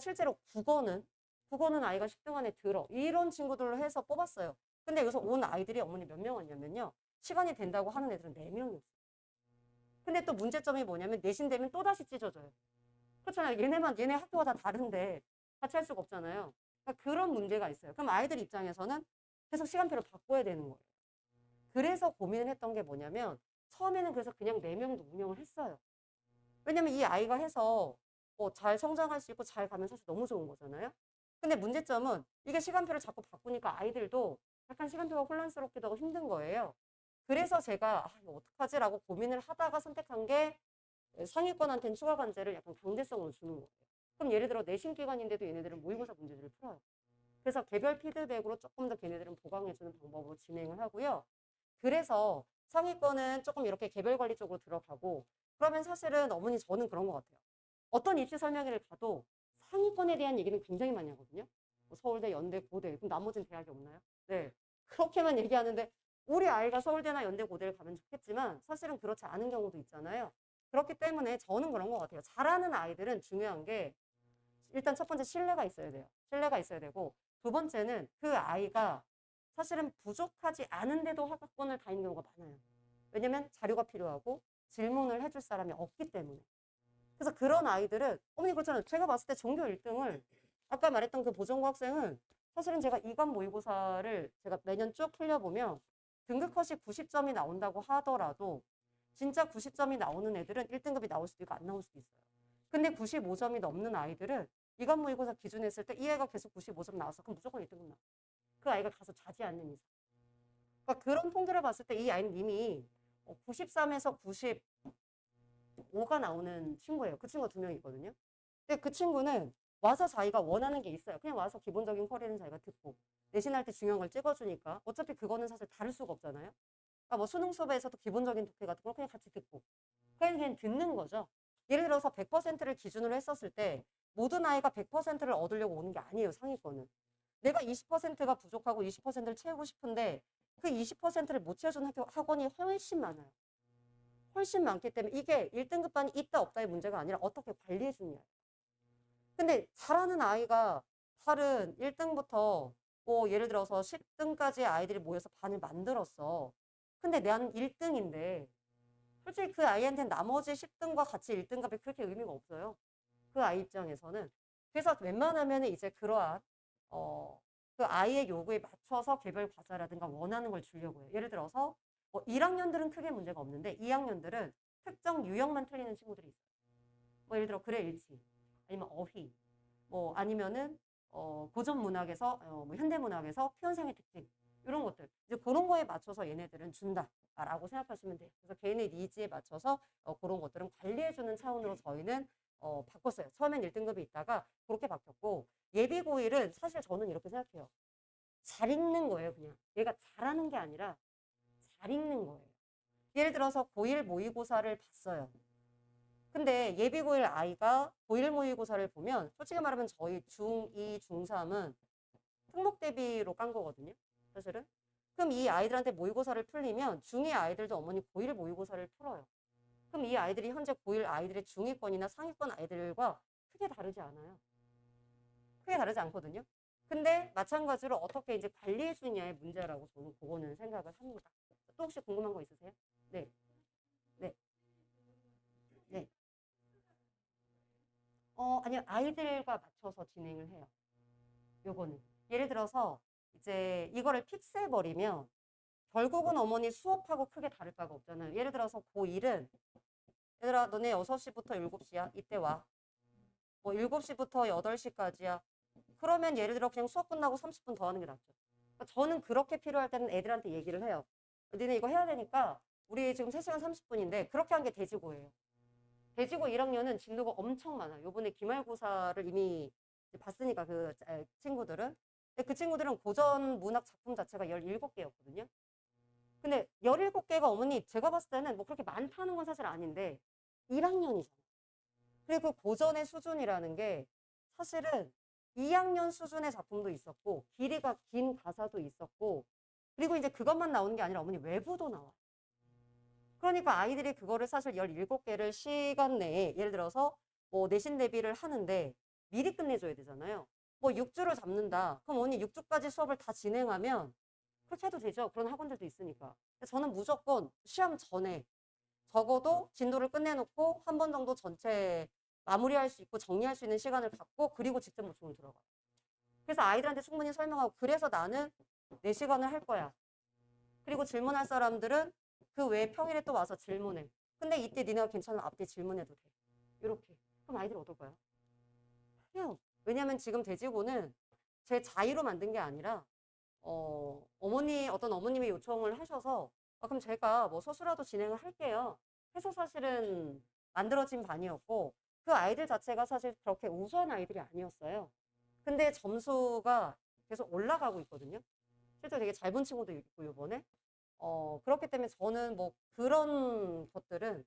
실제로 국어는 아이가 10등 안에 들어. 이런 친구들로 해서 뽑았어요. 근데 여기서 온 아이들이 어머니 몇 명 왔냐면요. 시간이 된다고 하는 애들은 4명이었어요. 근데 또 문제점이 뭐냐면 내신 되면 또다시 찢어져요. 그렇잖아요. 얘네 학교가 다 다른데 같이 할 수가 없잖아요. 그러니까 그런 문제가 있어요. 그럼 아이들 입장에서는 계속 시간표를 바꿔야 되는 거예요. 그래서 고민을 했던 게 뭐냐면 처음에는 그래서 그냥 4명도 운영을 했어요. 왜냐면 이 아이가 해서 잘 성장할 수 있고 잘 가면 사실 너무 좋은 거잖아요. 근데 문제점은 이게 시간표를 자꾸 바꾸니까 아이들도 약간 시간표가 혼란스럽기도 하고 힘든 거예요. 그래서 제가 이거 어떡하지라고 고민을 하다가 선택한 게 상위권한테는 추가 관제를 약간 강제성으로 주는 거예요. 그럼 예를 들어 내신 기간인데도 얘네들은 모의고사 문제들을 풀어요. 그래서 개별 피드백으로 조금 더 걔네들은 보강해주는 방법으로 진행을 하고요. 그래서 상위권은 조금 이렇게 개별 관리 쪽으로 들어가고 그러면 사실은 어머니 저는 그런 것 같아요. 어떤 입시 설명회를 가도 상위권에 대한 얘기는 굉장히 많이 하거든요. 뭐 서울대, 연대, 고대. 그럼 나머지는 대학이 없나요? 네. 그렇게만 얘기하는데 우리 아이가 서울대나 연대, 고대를 가면 좋겠지만 사실은 그렇지 않은 경우도 있잖아요. 그렇기 때문에 저는 그런 것 같아요. 잘하는 아이들은 중요한 게 일단 첫 번째 신뢰가 있어야 돼요. 신뢰가 있어야 되고 두 번째는 그 아이가 사실은 부족하지 않은데도 학업권을 다니는 경우가 많아요. 왜냐면 자료가 필요하고 질문을 해줄 사람이 없기 때문에. 그래서 그런 아이들은 어머니 그렇잖아요. 제가 봤을 때 전교 1등을 아까 말했던 그 보정고 학생은 사실은 제가 이관 모의고사를 제가 매년 쭉 풀려보면 등급 컷이 90점이 나온다고 하더라도 진짜 90점이 나오는 애들은 1등급이 나올 수도 있고 안 나올 수도 있어요. 근데 95점이 넘는 아이들은 이관 모의고사 기준 했을 때 이 애가 계속 95점 나왔어. 그럼 무조건 1등급 나와. 그 아이가 가서 자지 않는 이상. 그러니까 그런 통계를 봤을 때 이 아이는 이미 93에서 95가 나오는 친구예요. 그 친구가 2명 있거든요. 근데 그 친구는 와서 자기가 원하는 게 있어요. 그냥 와서 기본적인 쿼리는 자기가 듣고 내신할 때 중요한 걸 찍어주니까 어차피 그거는 사실 다를 수가 없잖아요. 그러니까 뭐 수능 수업에서도 기본적인 독해 같은 걸 그냥 같이 듣고 그냥 듣는 거죠. 예를 들어서 100%를 기준으로 했었을 때 모든 아이가 100%를 얻으려고 오는 게 아니에요. 상위권은. 내가 20%가 부족하고 20%를 채우고 싶은데 그 20%를 못 채워준 학원이 훨씬 많아요. 훨씬 많기 때문에 이게 1등급 반이 있다 없다의 문제가 아니라 어떻게 관리해 주느냐. 근데 잘하는 아이가 다른 1등부터 뭐 예를 들어서 10등까지 아이들이 모여서 반을 만들었어. 근데 난 1등인데 솔직히 그 아이한테는 나머지 10등과 같이 1등급이 그렇게 의미가 없어요. 그 아이 입장에서는. 그래서 웬만하면 이제 그러한 그 아이의 요구에 맞춰서 개별 과제라든가 원하는 걸 주려고 해요. 예를 들어서 1학년들은 크게 문제가 없는데 2학년들은 특정 유형만 틀리는 친구들이 있어요. 뭐 예를 들어 글의 일치, 아니면 어휘, 뭐 아니면은 고전 문학에서 뭐 현대 문학에서 표현상의 특징 이런 것들 이제 그런 거에 맞춰서 얘네들은 준다라고 생각하시면 돼요. 그래서 개인의 니즈에 맞춰서 그런 것들은 관리해주는 차원으로 저희는 바꿨어요. 처음엔 1등급이 있다가 그렇게 바뀌었고 예비 고일은 사실 저는 이렇게 생각해요. 잘 읽는 거예요, 그냥. 얘가 잘하는 게 아니라 잘 읽는 거예요. 예를 들어서 고1 모의고사를 봤어요. 근데 예비 고1 아이가 고1 모의고사를 보면 솔직히 말하면 저희 중2, 중3은 특목 대비로 깐 거거든요. 사실은. 그럼 이 아이들한테 모의고사를 풀리면 중2 아이들도 어머니 고1 모의고사를 풀어요. 그럼 이 아이들이 현재 고1 아이들의 중위권이나 상위권 아이들과 크게 다르지 않아요. 크게 다르지 않거든요. 근데 마찬가지로 어떻게 이제 관리해 주느냐의 문제라고 저는 그거는 생각을 합니다. 또 혹시 궁금한 거 있으세요? 네, 네, 네. 아니요. 아이들과 맞춰서 진행을 해요. 요거는. 예를 들어서 이제 이거를 픽스해버리면 결국은 어머니 수업하고 크게 다를 바가 없잖아요. 예를 들어서 고1은 얘들아 너네 6시부터 7시야. 이때 와. 뭐 7시부터 8시까지야. 그러면 예를 들어 그냥 수업 끝나고 30분 더 하는 게 낫죠. 그러니까 저는 그렇게 필요할 때는 애들한테 얘기를 해요. 너네 이거 해야 되니까 우리 지금 3시간 30분인데 그렇게 한 게 돼지고예요. 돼지고 1학년은 진도가 엄청 많아요. 요번에 기말고사를 이미 봤으니까 그 친구들은. 근데 그 친구들은 고전 문학 작품 자체가 17개였거든요. 근데 17개가 어머니 제가 봤을 때는 뭐 그렇게 많다는 건 사실 아닌데 1학년이잖아요. 그리고 그 고전의 수준이라는 게 사실은 2학년 수준의 작품도 있었고 길이가 긴 가사도 있었고 그리고 이제 그것만 나오는 게 아니라 어머니 외부도 나와요. 그러니까 아이들이 그거를 사실 17개를 시간 내에 예를 들어서 뭐 내신 대비를 하는데 미리 끝내줘야 되잖아요. 뭐 6주를 잡는다. 그럼 언니 6주까지 수업을 다 진행하면 그렇게 해도 되죠. 그런 학원들도 있으니까. 저는 무조건 시험 전에 적어도 진도를 끝내놓고 한 번 정도 전체 마무리할 수 있고 정리할 수 있는 시간을 갖고 그리고 직접 노총을 들어가요. 그래서 아이들한테 충분히 설명하고 그래서 나는 내 시간을 할 거야. 그리고 질문할 사람들은 그 외에 평일에 또 와서 질문해. 근데 이때 니네가 괜찮으면 앞뒤 질문해도 돼. 이렇게. 그럼 아이들이 어떨까요? 해요. 왜냐면 지금 돼지고는 제 자의로 만든 게 아니라 어떤 어머님이 요청을 하셔서 그럼 제가 뭐 소수라도 진행을 할게요. 해서 사실은 만들어진 반이었고 그 아이들 자체가 사실 그렇게 우수한 아이들이 아니었어요. 근데 점수가 계속 올라가고 있거든요. 실제로 되게 잘 본 친구도 있고 요번에 그렇기 때문에 저는 뭐 그런 것들은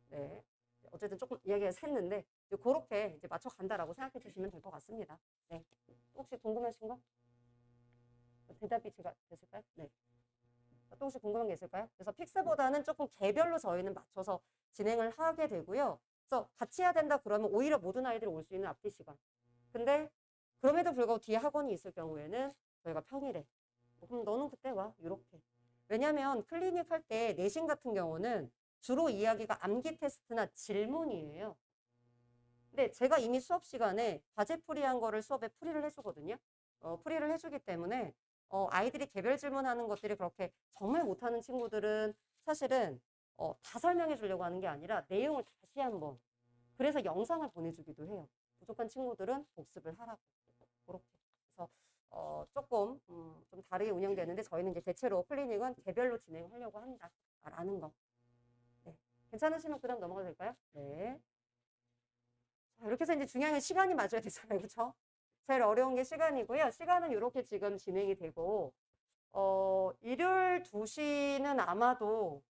네 어쨌든 조금 이야기가 샜는데 그렇게 이제 맞춰 간다라고 생각해 주시면 될 것 같습니다. 네. 혹시 궁금하신 거? 대답이 제가 됐을까요? 네. 또 혹시 궁금한 게 있을까요? 그래서 픽스보다는 조금 개별로 저희는 맞춰서 진행을 하게 되고요. 그래서 같이 해야 된다 그러면 오히려 모든 아이들이 올 수 있는 앞뒤 시간. 근데 그럼에도 불구하고 뒤에 학원이 있을 경우에는 저희가 평일에 그럼 너는 그때 와 이렇게. 왜냐하면 클리닉 할 때 내신 같은 경우는 주로 이야기가 암기 테스트나 질문이에요. 근데 제가 이미 수업 시간에 과제 풀이한 거를 수업에 풀이를 해주거든요. 풀이를 해주기 때문에 아이들이 개별 질문하는 것들이 그렇게 정말 못하는 친구들은 사실은 다 설명해 주려고 하는 게 아니라 내용을 다시 한번 그래서 영상을 보내주기도 해요. 부족한 친구들은 복습을 하라고 그렇게. 그래서 조금 좀 다르게 운영되는데 저희는 이제 대체로 클리닉은 개별로 진행하려고 한다라는 거. 네. 괜찮으시면 그다음 넘어가도 될까요? 네. 자, 이렇게 해서 이제 중요한 건 시간이 맞아야 되잖아요. 그렇죠? 제일 어려운 게 시간이고요. 시간은 이렇게 지금 진행이 되고 일요일 2시는 아마도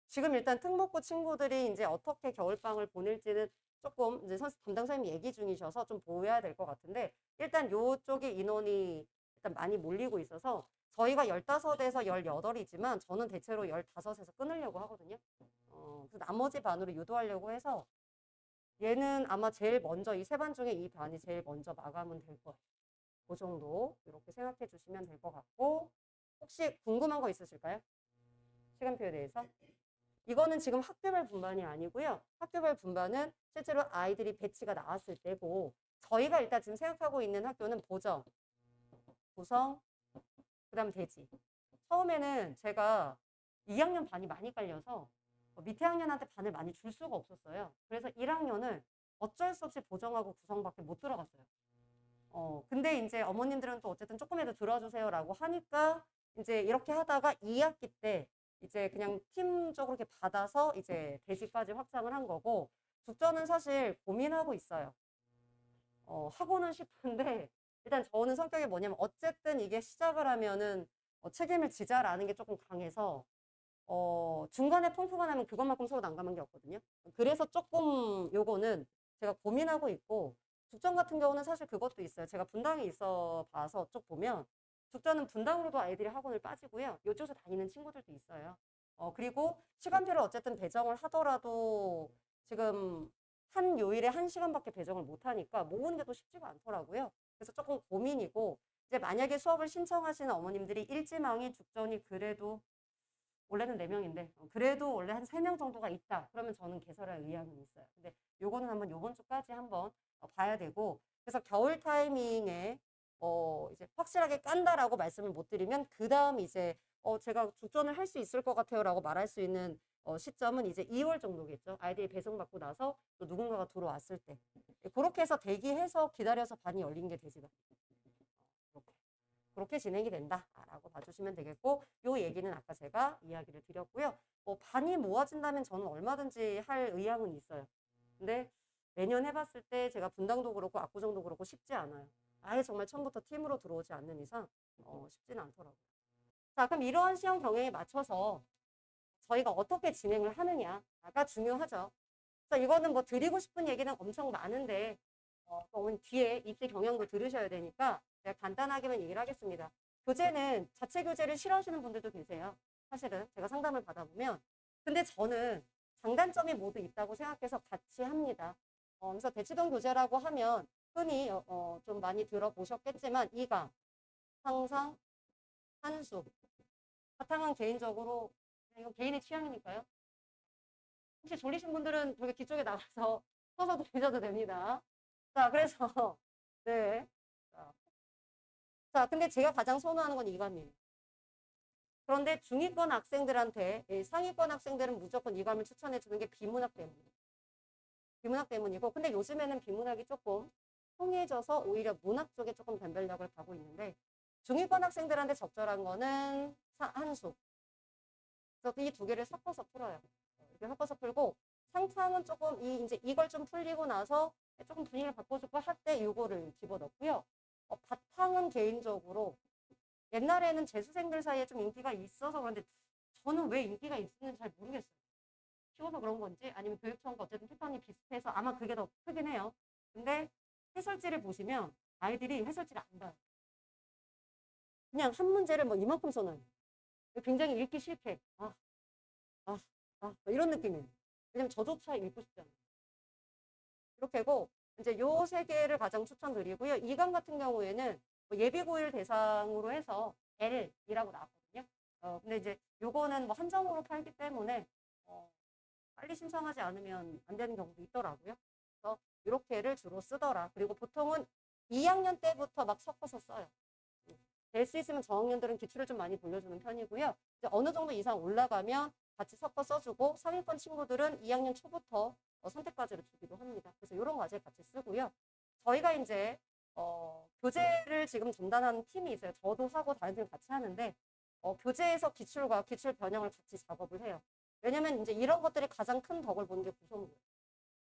지금 일단 특목고 친구들이 이제 어떻게 겨울방을 보낼지는 조금 이제 담당 선생님이 얘기 중이셔서 좀 보여야 될 것 같은데 일단 요쪽에 인원이 일단 많이 몰리고 있어서 저희가 15에서 18이지만 저는 대체로 15에서 끊으려고 하거든요. 그래서 나머지 반으로 유도하려고 해서 얘는 아마 제일 먼저 이 세 반 중에 이 반이 제일 먼저 마감은 될 거예요. 그 정도 이렇게 생각해 주시면 될 것 같고 혹시 궁금한 거 있으실까요? 시간표에 대해서? 이거는 지금 학교별 분반이 아니고요. 학교별 분반은 실제로 아이들이 배치가 나왔을 때고 저희가 일단 지금 생각하고 있는 학교는 보정, 구성, 그 다음 대지. 처음에는 제가 2학년 반이 많이 깔려서 밑에 학년한테 반을 많이 줄 수가 없었어요. 그래서 1학년을 어쩔 수 없이 보정하고 구성밖에 못 들어갔어요. 근데 이제 어머님들은 또 어쨌든 조금이라도 들어주세요라고 하니까 이제 이렇게 하다가 2학기 때 이제 그냥 팀적으로 이렇게 받아서 이제 대시까지 확장을 한 거고 죽전은 사실 고민하고 있어요. 하고는 싶은데 일단 저는 성격이 뭐냐면 어쨌든 이게 시작을 하면은 책임을 지자라는 게 조금 강해서 중간에 펑크가 나면 그것만큼 서로 난감한 게 없거든요. 그래서 조금 요거는 제가 고민하고 있고 죽전 같은 경우는 사실 그것도 있어요. 제가 분당에 있어 봐서 쭉 보면 죽전은 분당으로도 아이들이 학원을 빠지고요. 요쪽에서 다니는 친구들도 있어요. 그리고 시간표를 어쨌든 배정을 하더라도 지금 한 요일에 1시간밖에 배정을 못 하니까 모으는 게 또 쉽지가 않더라고요. 그래서 조금 고민이고 이제 만약에 수업을 신청하시는 어머님들이 일지망이 죽전이 그래도 원래는 4명인데 그래도 원래 한 3명 정도가 있다. 그러면 저는 개설할 의향은 있어요. 근데 요거는 한번 요번 주까지 한번 봐야 되고 그래서 겨울 타이밍에 이제 확실하게 깐다라고 말씀을 못 드리면 그 다음 이제 제가 죽전을 할 수 있을 것 같아요라고 말할 수 있는 시점은 이제 2월 정도겠죠. 아이들이 배송받고 나서 또 누군가가 들어왔을 때 그렇게 해서 대기해서 기다려서 반이 열린 게 되지가 그렇게. 그렇게 진행이 된다라고 봐주시면 되겠고 요 얘기는 아까 제가 이야기를 드렸고요. 반이 모아진다면 저는 얼마든지 할 의향은 있어요. 근데 매년 해봤을 때 제가 분당도 그렇고 압구정도 그렇고 쉽지 않아요. 아예 정말 처음부터 팀으로 들어오지 않는 이상 쉽지는 않더라고요. 자, 그럼 이러한 시험 경향에 맞춰서 저희가 어떻게 진행을 하느냐가 중요하죠. 그래서 이거는 뭐 드리고 싶은 얘기는 엄청 많은데 뒤에 입시 경향도 들으셔야 되니까 제가 간단하게만 얘기를 하겠습니다. 교재는 자체 교재를 싫어하시는 분들도 계세요. 사실은 제가 상담을 받아보면 근데 저는 장단점이 모두 있다고 생각해서 같이 합니다. 그래서 대치동 교재라고 하면 흔히 좀 많이 들어보셨겠지만 이강, 상상, 한수, 바탕은 개인적으로 이건 개인의 취향이니까요. 혹시 졸리신 분들은 저기 뒤쪽에 나가서 서서 들으셔도 됩니다. 자, 그래서 네. 자, 근데 제가 가장 선호하는 건 이감이에요. 그런데 중위권 학생들한테 상위권 학생들은 무조건 이감을 추천해 주는 게 비문학 때문이에요. 비문학 때문이고 근데 요즘에는 비문학이 조금 통해져서 오히려 문학 쪽에 조금 변별력을 가고 있는데 중위권 학생들한테 적절한 거는 한수. 그래서 이 두 개를 섞어서 풀어요. 이렇게 섞어서 풀고 상상은 조금 이제 이걸 좀 풀리고 나서 조금 분위기를 바꿔주고 할 때 이거를 집어넣고요. 바탕은 개인적으로 옛날에는 재수생들 사이에 좀 인기가 있어서 그런데 저는 왜 인기가 있는지 잘 모르겠어요. 키워서 그런 건지 아니면 교육청과 어쨌든 패턴이 비슷해서 아마 그게 더 크긴 해요. 근데 해설지를 보시면 아이들이 해설지를 안 봐요. 그냥 한 문제를 뭐 이만큼 써놔요. 굉장히 읽기 싫게. 이런 느낌이에요. 왜냐면 저조차 읽고 싶지 않아요. 이렇게고 이제 요 세 개를 가장 추천드리고요. 이강 같은 경우에는 뭐 예비고일 대상으로 해서 L이라고 나왔거든요. 근데 이제 요거는 뭐 한정으로 팔기 때문에 빨리 신청하지 않으면 안 되는 경우도 있더라고요. 그래서 이렇게를 주로 쓰더라. 그리고 보통은 2학년 때부터 막 섞어서 써요. 될 수 있으면 저학년들은 기출을 좀 많이 돌려주는 편이고요. 이제 어느 정도 이상 올라가면 같이 섞어 써주고 상위권 친구들은 2학년 초부터 선택 과제를 주기도 합니다. 그래서 이런 과제 같이 쓰고요. 저희가 이제 교재를 지금 전담하는 팀이 있어요. 저도 하고 다른 팀 같이 하는데, 교재에서 기출과 기출 변형을 같이 작업을 해요. 왜냐면 이제 이런 것들이 가장 큰 덕을 보는 게 구성이에요.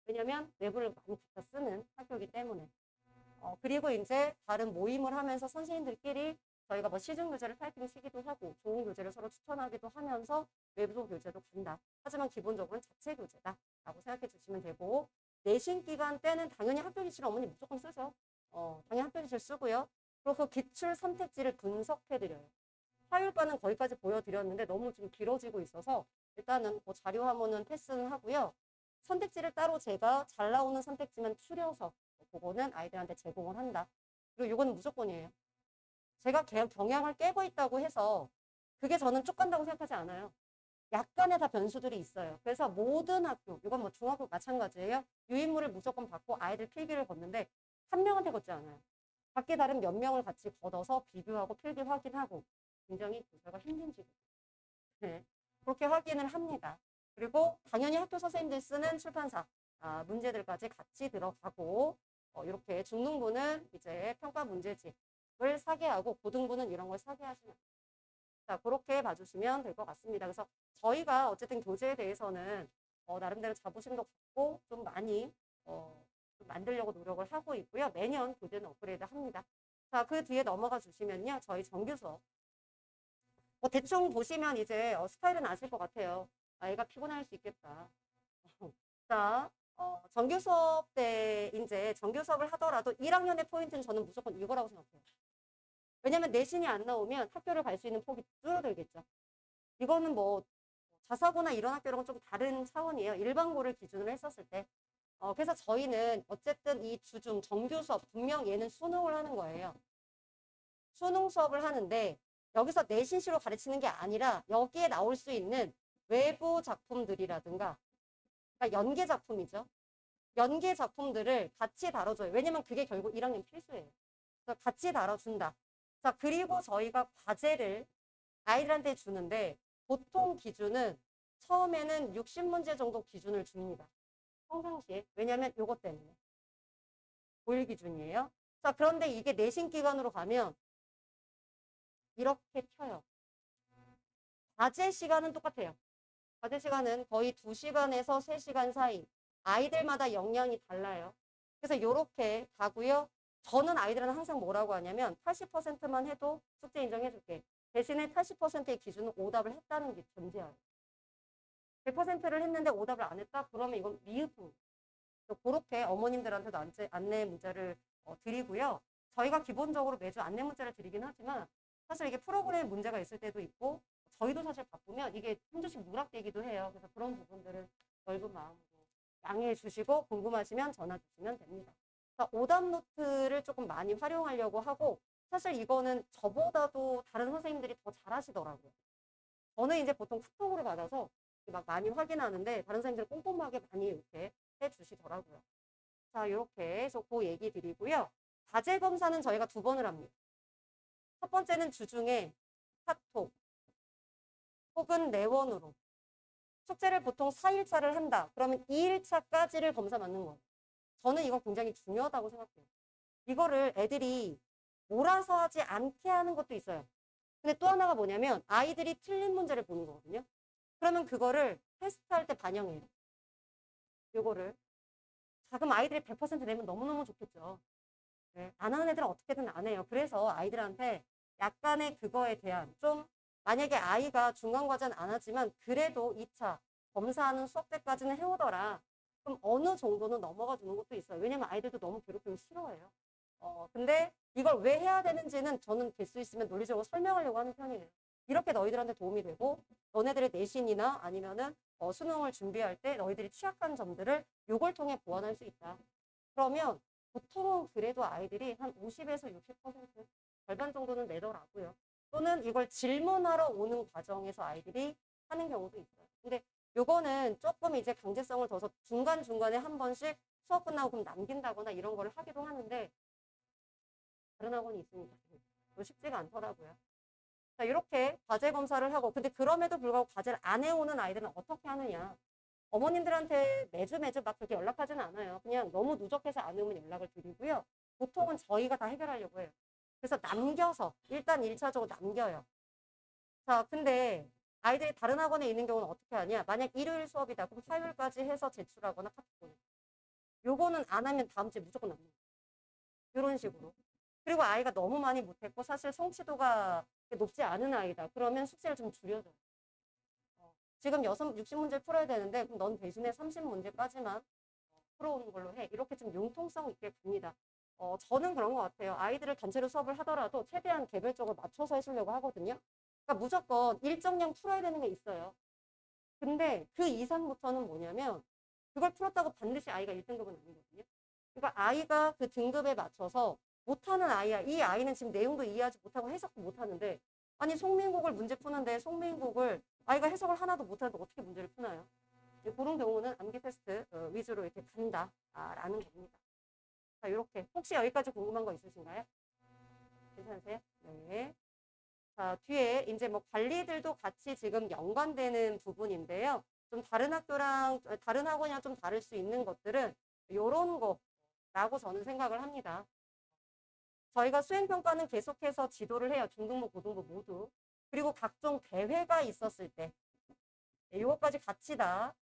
왜냐면 내부를 많이 갖다 쓰는 학교이기 때문에. 그리고 이제 다른 모임을 하면서 선생님들끼리 저희가 뭐 시중 교재를 타이핑 치기도 하고 좋은 교재를 서로 추천하기도 하면서 외부 교재도 간다. 하지만 기본적으로는 자체 교재다 라고 생각해 주시면 되고, 내신 기간 때는 당연히 학교 기출을 어머니 무조건 쓰죠. 당연히 학교 기출 쓰고요. 그리고 그 기출 선택지를 분석해 드려요. 화요일과는 거기까지 보여드렸는데 너무 좀 길어지고 있어서 일단은 뭐 자료 화면은 패스는 하고요. 선택지를 따로 제가 잘 나오는 선택지만 추려서 그거는 아이들한테 제공을 한다. 그리고 이거는 무조건이에요. 제가 경향을 깨고 있다고 해서 그게 저는 쭉 간다고 생각하지 않아요. 약간의 다 변수들이 있어요. 그래서 모든 학교, 이건 뭐 중학교 마찬가지예요. 유인물을 무조건 받고 아이들 필기를 걷는데 한 명한테 걷지 않아요. 각기 다른 몇 명을 같이 걷어서 비교하고 필기 확인하고 굉장히 교사가 힘든지 네. 그렇게 확인을 합니다. 그리고 당연히 학교 선생님들 쓰는 출판사 문제들까지 같이 들어가고 이렇게 중등부는 이제 평가 문제집을 사게 하고 고등부는 이런 걸 사게 하시면 자 그렇게 봐주시면 될 것 같습니다. 그래서 저희가 어쨌든 교재에 대해서는 나름대로 자부심도 갖고 좀 많이 좀 만들려고 노력을 하고 있고요. 매년 교재는 업그레이드 합니다. 자, 그 뒤에 넘어가 주시면요. 저희 정규 수업 대충 보시면 이제 스타일은 아실 것 같아요. 아이가 피곤할 수 있겠다. 자, 정규 수업 때 이제 정규 수업을 하더라도 1학년의 포인트는 저는 무조건 이거라고 생각해요. 왜냐면 내신이 안 나오면 학교를 갈 수 있는 폭이 줄어들겠죠. 이거는 뭐 자사고나 이런 학교랑은 좀 다른 차원이에요. 일반고를 기준으로 했었을 때. 그래서 저희는 어쨌든 이 주중 정규 수업 분명 얘는 수능을 하는 거예요. 수능 수업을 하는데 여기서 내신시로 가르치는 게 아니라 여기에 나올 수 있는 외부 작품들이라든가 그러니까 연계 작품이죠. 연계 작품들을 같이 다뤄줘요. 왜냐면 그게 결국 1학년 필수예요. 그래서 같이 다뤄준다. 자, 그리고 저희가 과제를 아이들한테 주는데 보통 기준은 처음에는 60문제 정도 기준을 줍니다. 평상시에. 왜냐면 요것 때문에. 고일 기준이에요. 자, 그런데 이게 내신 기간으로 가면 이렇게 켜요. 과제 시간은 똑같아요. 과제 시간은 거의 2시간에서 3시간 사이. 아이들마다 역량이 달라요. 그래서 이렇게 가고요. 저는 아이들은 항상 뭐라고 하냐면 80%만 해도 숙제 인정해줄게. 대신에 80%의 기준은 오답을 했다는 게 전제예요. 100%를 했는데 오답을 안 했다? 그러면 이건 미흡입니다. 그렇게 어머님들한테도 안내 문자를 드리고요. 저희가 기본적으로 매주 안내 문자를 드리긴 하지만 사실 이게 프로그램 문제가 있을 때도 있고 저희도 사실 바쁘면 이게 한 주씩 누락되기도 해요. 그래서 그런 부분들을 넓은 마음으로 양해해 주시고 궁금하시면 전화 주시면 됩니다. 오답 노트를 조금 많이 활용하려고 하고 사실 이거는 저보다도 다른 선생님들이 더 잘하시더라고요. 저는 이제 보통 카톡으로 받아서 막 많이 확인하는데 다른 선생님들은 꼼꼼하게 많이 이렇게 해주시더라고요. 자, 이렇게 해서 그 얘기 드리고요. 과제 검사는 저희가 2번을 합니다. 첫 번째는 주중에 카톡 혹은 내원으로 숙제를 보통 4일차를 한다. 그러면 2일차까지를 검사 받는 거예요. 저는 이거 굉장히 중요하다고 생각해요. 이거를 애들이 몰아서 하지 않게 하는 것도 있어요. 근데 또 하나가 뭐냐면 아이들이 틀린 문제를 보는 거거든요. 그러면 그거를 테스트할 때 반영해요. 요거를. 자, 그럼 아이들이 100% 내면 너무너무 좋겠죠. 네, 안 하는 애들은 어떻게든 안 해요. 그래서 아이들한테 약간의 그거에 대한 좀 만약에 아이가 중간과제는 안 하지만 그래도 2차 검사하는 수업 때까지는 해오더라. 그럼 어느 정도는 넘어가 주는 것도 있어요. 왜냐면 아이들도 너무 괴롭히기 싫어해요. 근데 이걸 왜 해야 되는지는 저는 될 수 있으면 논리적으로 설명하려고 하는 편이에요. 이렇게 너희들한테 도움이 되고 너네들의 내신이나 아니면은 수능을 준비할 때 너희들이 취약한 점들을 요걸 통해 보완할 수 있다. 그러면 보통은 그래도 아이들이 한 50에서 60% 절반 정도는 내더라고요. 또는 이걸 질문하러 오는 과정에서 아이들이 하는 경우도 있어요. 근데 요거는 조금 이제 강제성을 둬서 중간중간에 한 번씩 수업 끝나고 그럼 남긴다거나 이런 거를 하기도 하는데 다른 학원이 있으니까 쉽지가 않더라고요. 자, 이렇게 과제 검사를 하고 근데 그럼에도 불구하고 과제를 안 해오는 아이들은 어떻게 하느냐. 어머님들한테 매주 막 그렇게 연락하지는 않아요. 그냥 너무 누적해서 안 오면 연락을 드리고요. 보통은 저희가 다 해결하려고 해요. 그래서 남겨서 일단 1차적으로 남겨요. 자, 근데 아이들이 다른 학원에 있는 경우는 어떻게 하냐? 만약 일요일 수업이다. 그럼 화요일까지 해서 제출하거나 카톡 보내. 요거는 안 하면 다음 주에 무조건 남는 거예요. 이런 식으로. 그리고 아이가 너무 많이 못했고 사실 성취도가 높지 않은 아이다. 그러면 숙제를 좀 줄여줘요. 지금 60문제 풀어야 되는데 그럼 넌 대신에 30문제까지만 풀어오는 걸로 해. 이렇게 좀 융통성 있게 갑니다. 저는 그런 것 같아요. 아이들을 단체로 수업을 하더라도 최대한 개별적으로 맞춰서 해주려고 하거든요. 그러니까 무조건 일정량 풀어야 되는 게 있어요. 근데 그 이상부터는 뭐냐면 그걸 풀었다고 반드시 아이가 1등급은 아니거든요. 그러니까 아이가 그 등급에 맞춰서 못하는 아이야. 이 아이는 지금 내용도 이해하지 못하고 해석도 못하는데 아니 송민국을 문제 푸는데 송민국을 아이가 해석을 하나도 못하는데 어떻게 문제를 푸나요? 그런 경우는 암기 테스트 위주로 이렇게 간다라는 겁니다. 자, 이렇게 혹시 여기까지 궁금한 거 있으신가요? 괜찮으세요? 네. 자, 뒤에 이제 뭐 관리들도 같이 지금 연관되는 부분인데요. 좀 다른 학교랑 다른 학원이랑 좀 다를 수 있는 것들은 이런 거라고 저는 생각을 합니다. 저희가 수행평가는 계속해서 지도를 해요. 중등부, 고등부 모두. 그리고 각종 대회가 있었을 때 이것까지 같이 다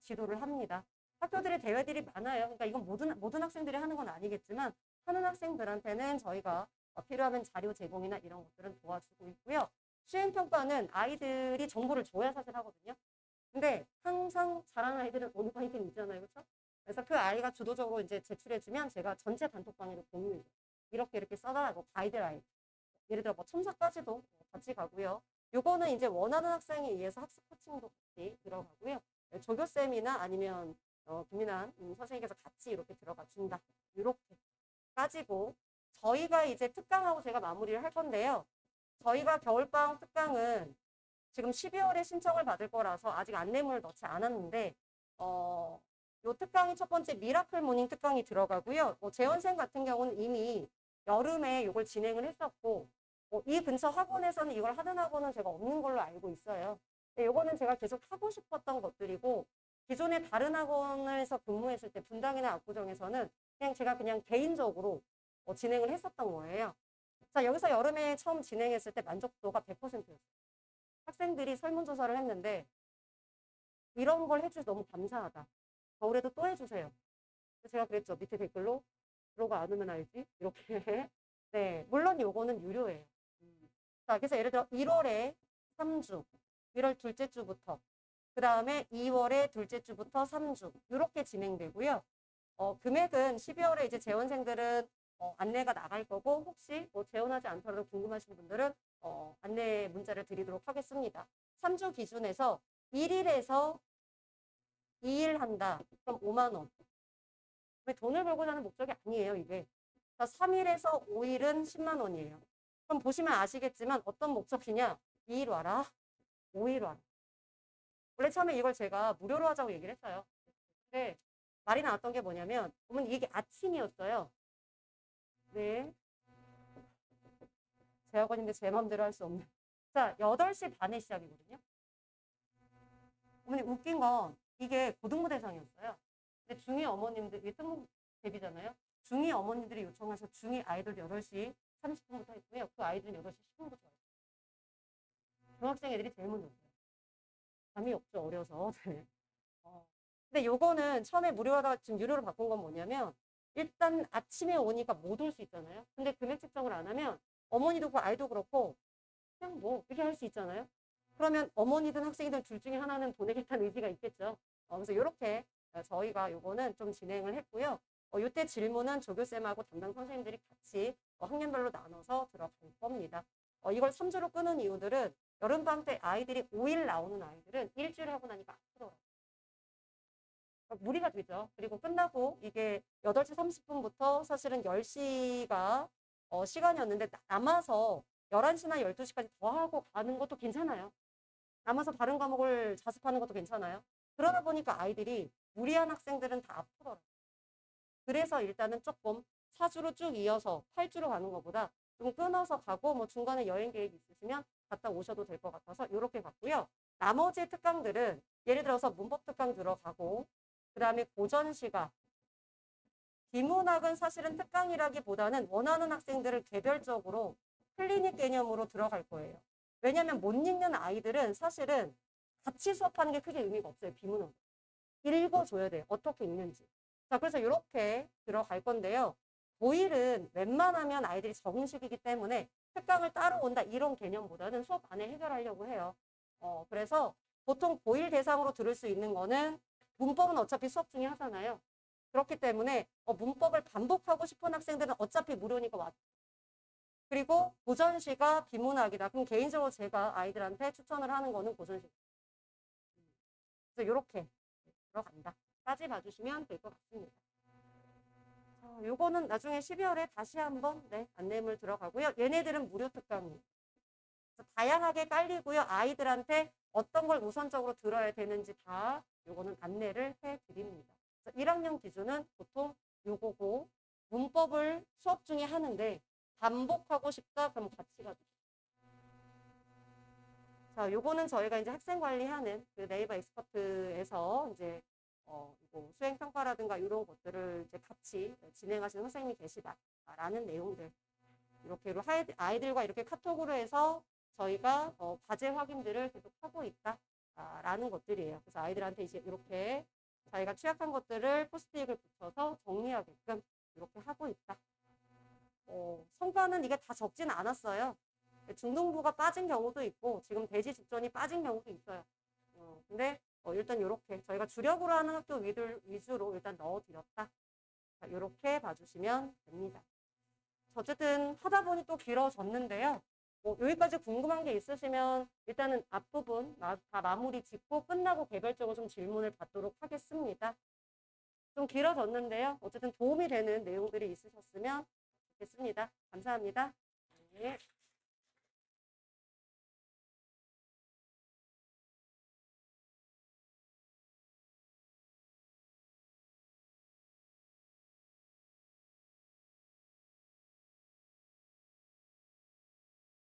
지도를 합니다. 학교들의 대회들이 많아요. 그러니까 이건 모든 학생들이 하는 건 아니겠지만 하는 학생들한테는 저희가 필요하면 자료 제공이나 이런 것들은 도와주고 있고요. 수행평가는 아이들이 정보를 줘야 사실 하거든요. 근데 항상 잘하는 아이들은 어느 과이든 있잖아요. 그렇죠? 그래서 그 아이가 주도적으로 이제 제출해주면 제가 전체 단톡방에도 공유해요. 이렇게 써달라고 가이드라인. 예를 들어 뭐 첨삭까지도 같이 가고요. 요거는 이제 원하는 학생에 의해서 학습 코칭도 같이 들어가고요. 조교쌤이나 아니면 김민환 선생님께서 같이 이렇게 들어가 준다. 이렇게 까지고 저희가 이제 특강하고 제가 마무리를 할 건데요. 저희가 겨울방학 특강은 지금 12월에 신청을 받을 거라서 아직 안내문을 넣지 않았는데 요 특강이 첫 번째 미라클 모닝 특강이 들어가고요. 재원생 같은 경우는 이미 여름에 이걸 진행을 했었고 이 근처 학원에서는 이걸 하는 학원은 제가 없는 걸로 알고 있어요. 이거는 제가 계속 하고 싶었던 것들이고 기존에 다른 학원에서 근무했을 때 분당이나 압구정에서는 제가 그냥 개인적으로 진행을 했었던 거예요. 자, 여기서 여름에 처음 진행했을 때 만족도가 100%였어요. 학생들이 설문조사를 했는데 이런 걸 해주셔서 너무 감사하다. 겨울에도 또 해주세요. 제가 그랬죠. 밑에 댓글로 들어가 안 오면 알지? 이렇게. 네, 물론 요거는 유료예요. 자, 그래서 예를 들어 1월에 3주, 1월 둘째 주부터, 그 다음에 2월에 둘째 주부터 3주, 이렇게 진행되고요. 금액은 12월에 이제 재원생들은 안내가 나갈 거고, 혹시 뭐 재원하지 않더라도 궁금하신 분들은 안내 문자를 드리도록 하겠습니다. 3주 기준에서 1일에서 2일 한다. 그럼 5만 원. 왜 돈을 벌고자 하는 목적이 아니에요, 이게. 3일에서 5일은 10만 원이에요. 그럼 보시면 아시겠지만 어떤 목적이냐? 2일 와라, 5일 와라. 원래 처음에 이걸 제가 무료로 하자고 얘기를 했어요. 근데 말이 나왔던 게 뭐냐면, 어머니 이게 아침이었어요. 네. 제 학원인데 제 마음대로 할 수 없는. 자, 8시 반에 시작이거든요. 어머니 웃긴 건 이게 고등부 대상이었어요. 근데 중2 어머님들, 이게 특목 대비잖아요. 중2 어머님들이 요청해서 중2 아이들 8시 30분부터 했고요. 그 아이들은 8시 10분부터 했어요. 중학생 애들이 제일 먼저 왔어요. 감이 없죠, 어려서. 네. 근데 요거는 처음에 무료하다가 지금 유료로 바꾼 건 뭐냐면 일단 아침에 오니까 못 올 수 있잖아요. 근데 금액 책정을 안 하면 어머니도 그렇고 아이도 그렇고 그냥 뭐 이렇게 할 수 있잖아요. 그러면 어머니든 학생이든 둘 중에 하나는 보내겠다는 의지가 있겠죠. 그래서 이렇게 저희가 요거는 좀 진행을 했고요. 이때 질문은 조교쌤하고 담당 선생님들이 같이 학년별로 나눠서 들어갈 겁니다. 이걸 3주로 끄는 이유들은 여름방학 때 아이들이 5일 나오는 아이들은 일주일 하고 나니까 아프더라고요. 무리가 되죠. 그리고 끝나고 이게 8시 30분부터 사실은 10시가 시간이었는데 남아서 11시나 12시까지 더 하고 가는 것도 괜찮아요. 남아서 다른 과목을 자습하는 것도 괜찮아요. 그러다 보니까 아이들이 무리한 학생들은 다 아프더라고요. 그래서 일단은 조금 4주로 쭉 이어서 8주로 가는 것보다 좀 끊어서 가고 뭐 중간에 여행 계획 있으시면 갔다 오셔도 될 것 같아서 이렇게 갔고요. 나머지 특강들은 예를 들어서 문법 특강 들어가고 그 다음에 고전 시각, 비문학은 사실은 특강이라기보다는 원하는 학생들을 개별적으로 클리닉 개념으로 들어갈 거예요. 왜냐하면 못 읽는 아이들은 사실은 같이 수업하는 게 크게 의미가 없어요. 비문학. 읽어줘야 돼요. 어떻게 읽는지. 자, 그래서 이렇게 들어갈 건데요. 고일은 웬만하면 아이들이 적응식이기 때문에 특강을 따로 온다 이런 개념보다는 수업 안에 해결하려고 해요. 그래서 보통 고일 대상으로 들을 수 있는 거는 문법은 어차피 수업 중에 하잖아요. 그렇기 때문에 문법을 반복하고 싶은 학생들은 어차피 무료니까 왔. 그리고 고전시가 비문학이다. 그럼 개인적으로 제가 아이들한테 추천을 하는 거는 고전시. 그래서 이렇게 들어간다. 까지 봐주시면 될 것 같습니다. 요거는 나중에 12월에 다시 한번 안내물 들어가고요. 얘네들은 무료 특강이에요. 다양하게 깔리고요. 아이들한테 어떤 걸 우선적으로 들어야 되는지 다 요거는 안내를 해드립니다. 1학년 기준은 보통 요거고 문법을 수업 중에 하는데 반복하고 싶다? 그럼 같이 가죠. 자, 요거는 저희가 이제 학생 관리하는 그 네이버 엑스퍼트에서 이제 뭐 수행평가라든가 이런 것들을 이제 같이 진행하시는 선생님이 계시다라는 내용들. 이렇게 아이들과 이렇게 카톡으로 해서 저희가 과제 확인들을 계속 하고 있다라는 것들이에요. 그래서 아이들한테 이제 이렇게 자기가 취약한 것들을 포스트잇을 붙여서 정리하게끔 이렇게 하고 있다. 성과는 이게 다 적진 않았어요. 중등부가 빠진 경우도 있고 지금 대지 직전이 빠진 경우도 있어요. 근데 일단 이렇게 저희가 주력으로 하는 학교 위주로 일단 넣어드렸다. 이렇게 봐주시면 됩니다. 어쨌든 하다 보니 또 길어졌는데요. 여기까지 궁금한 게 있으시면 일단은 앞부분 다 마무리 짓고 끝나고 개별적으로 좀 질문을 받도록 하겠습니다. 좀 길어졌는데요. 어쨌든 도움이 되는 내용들이 있으셨으면 좋겠습니다. 감사합니다. 네.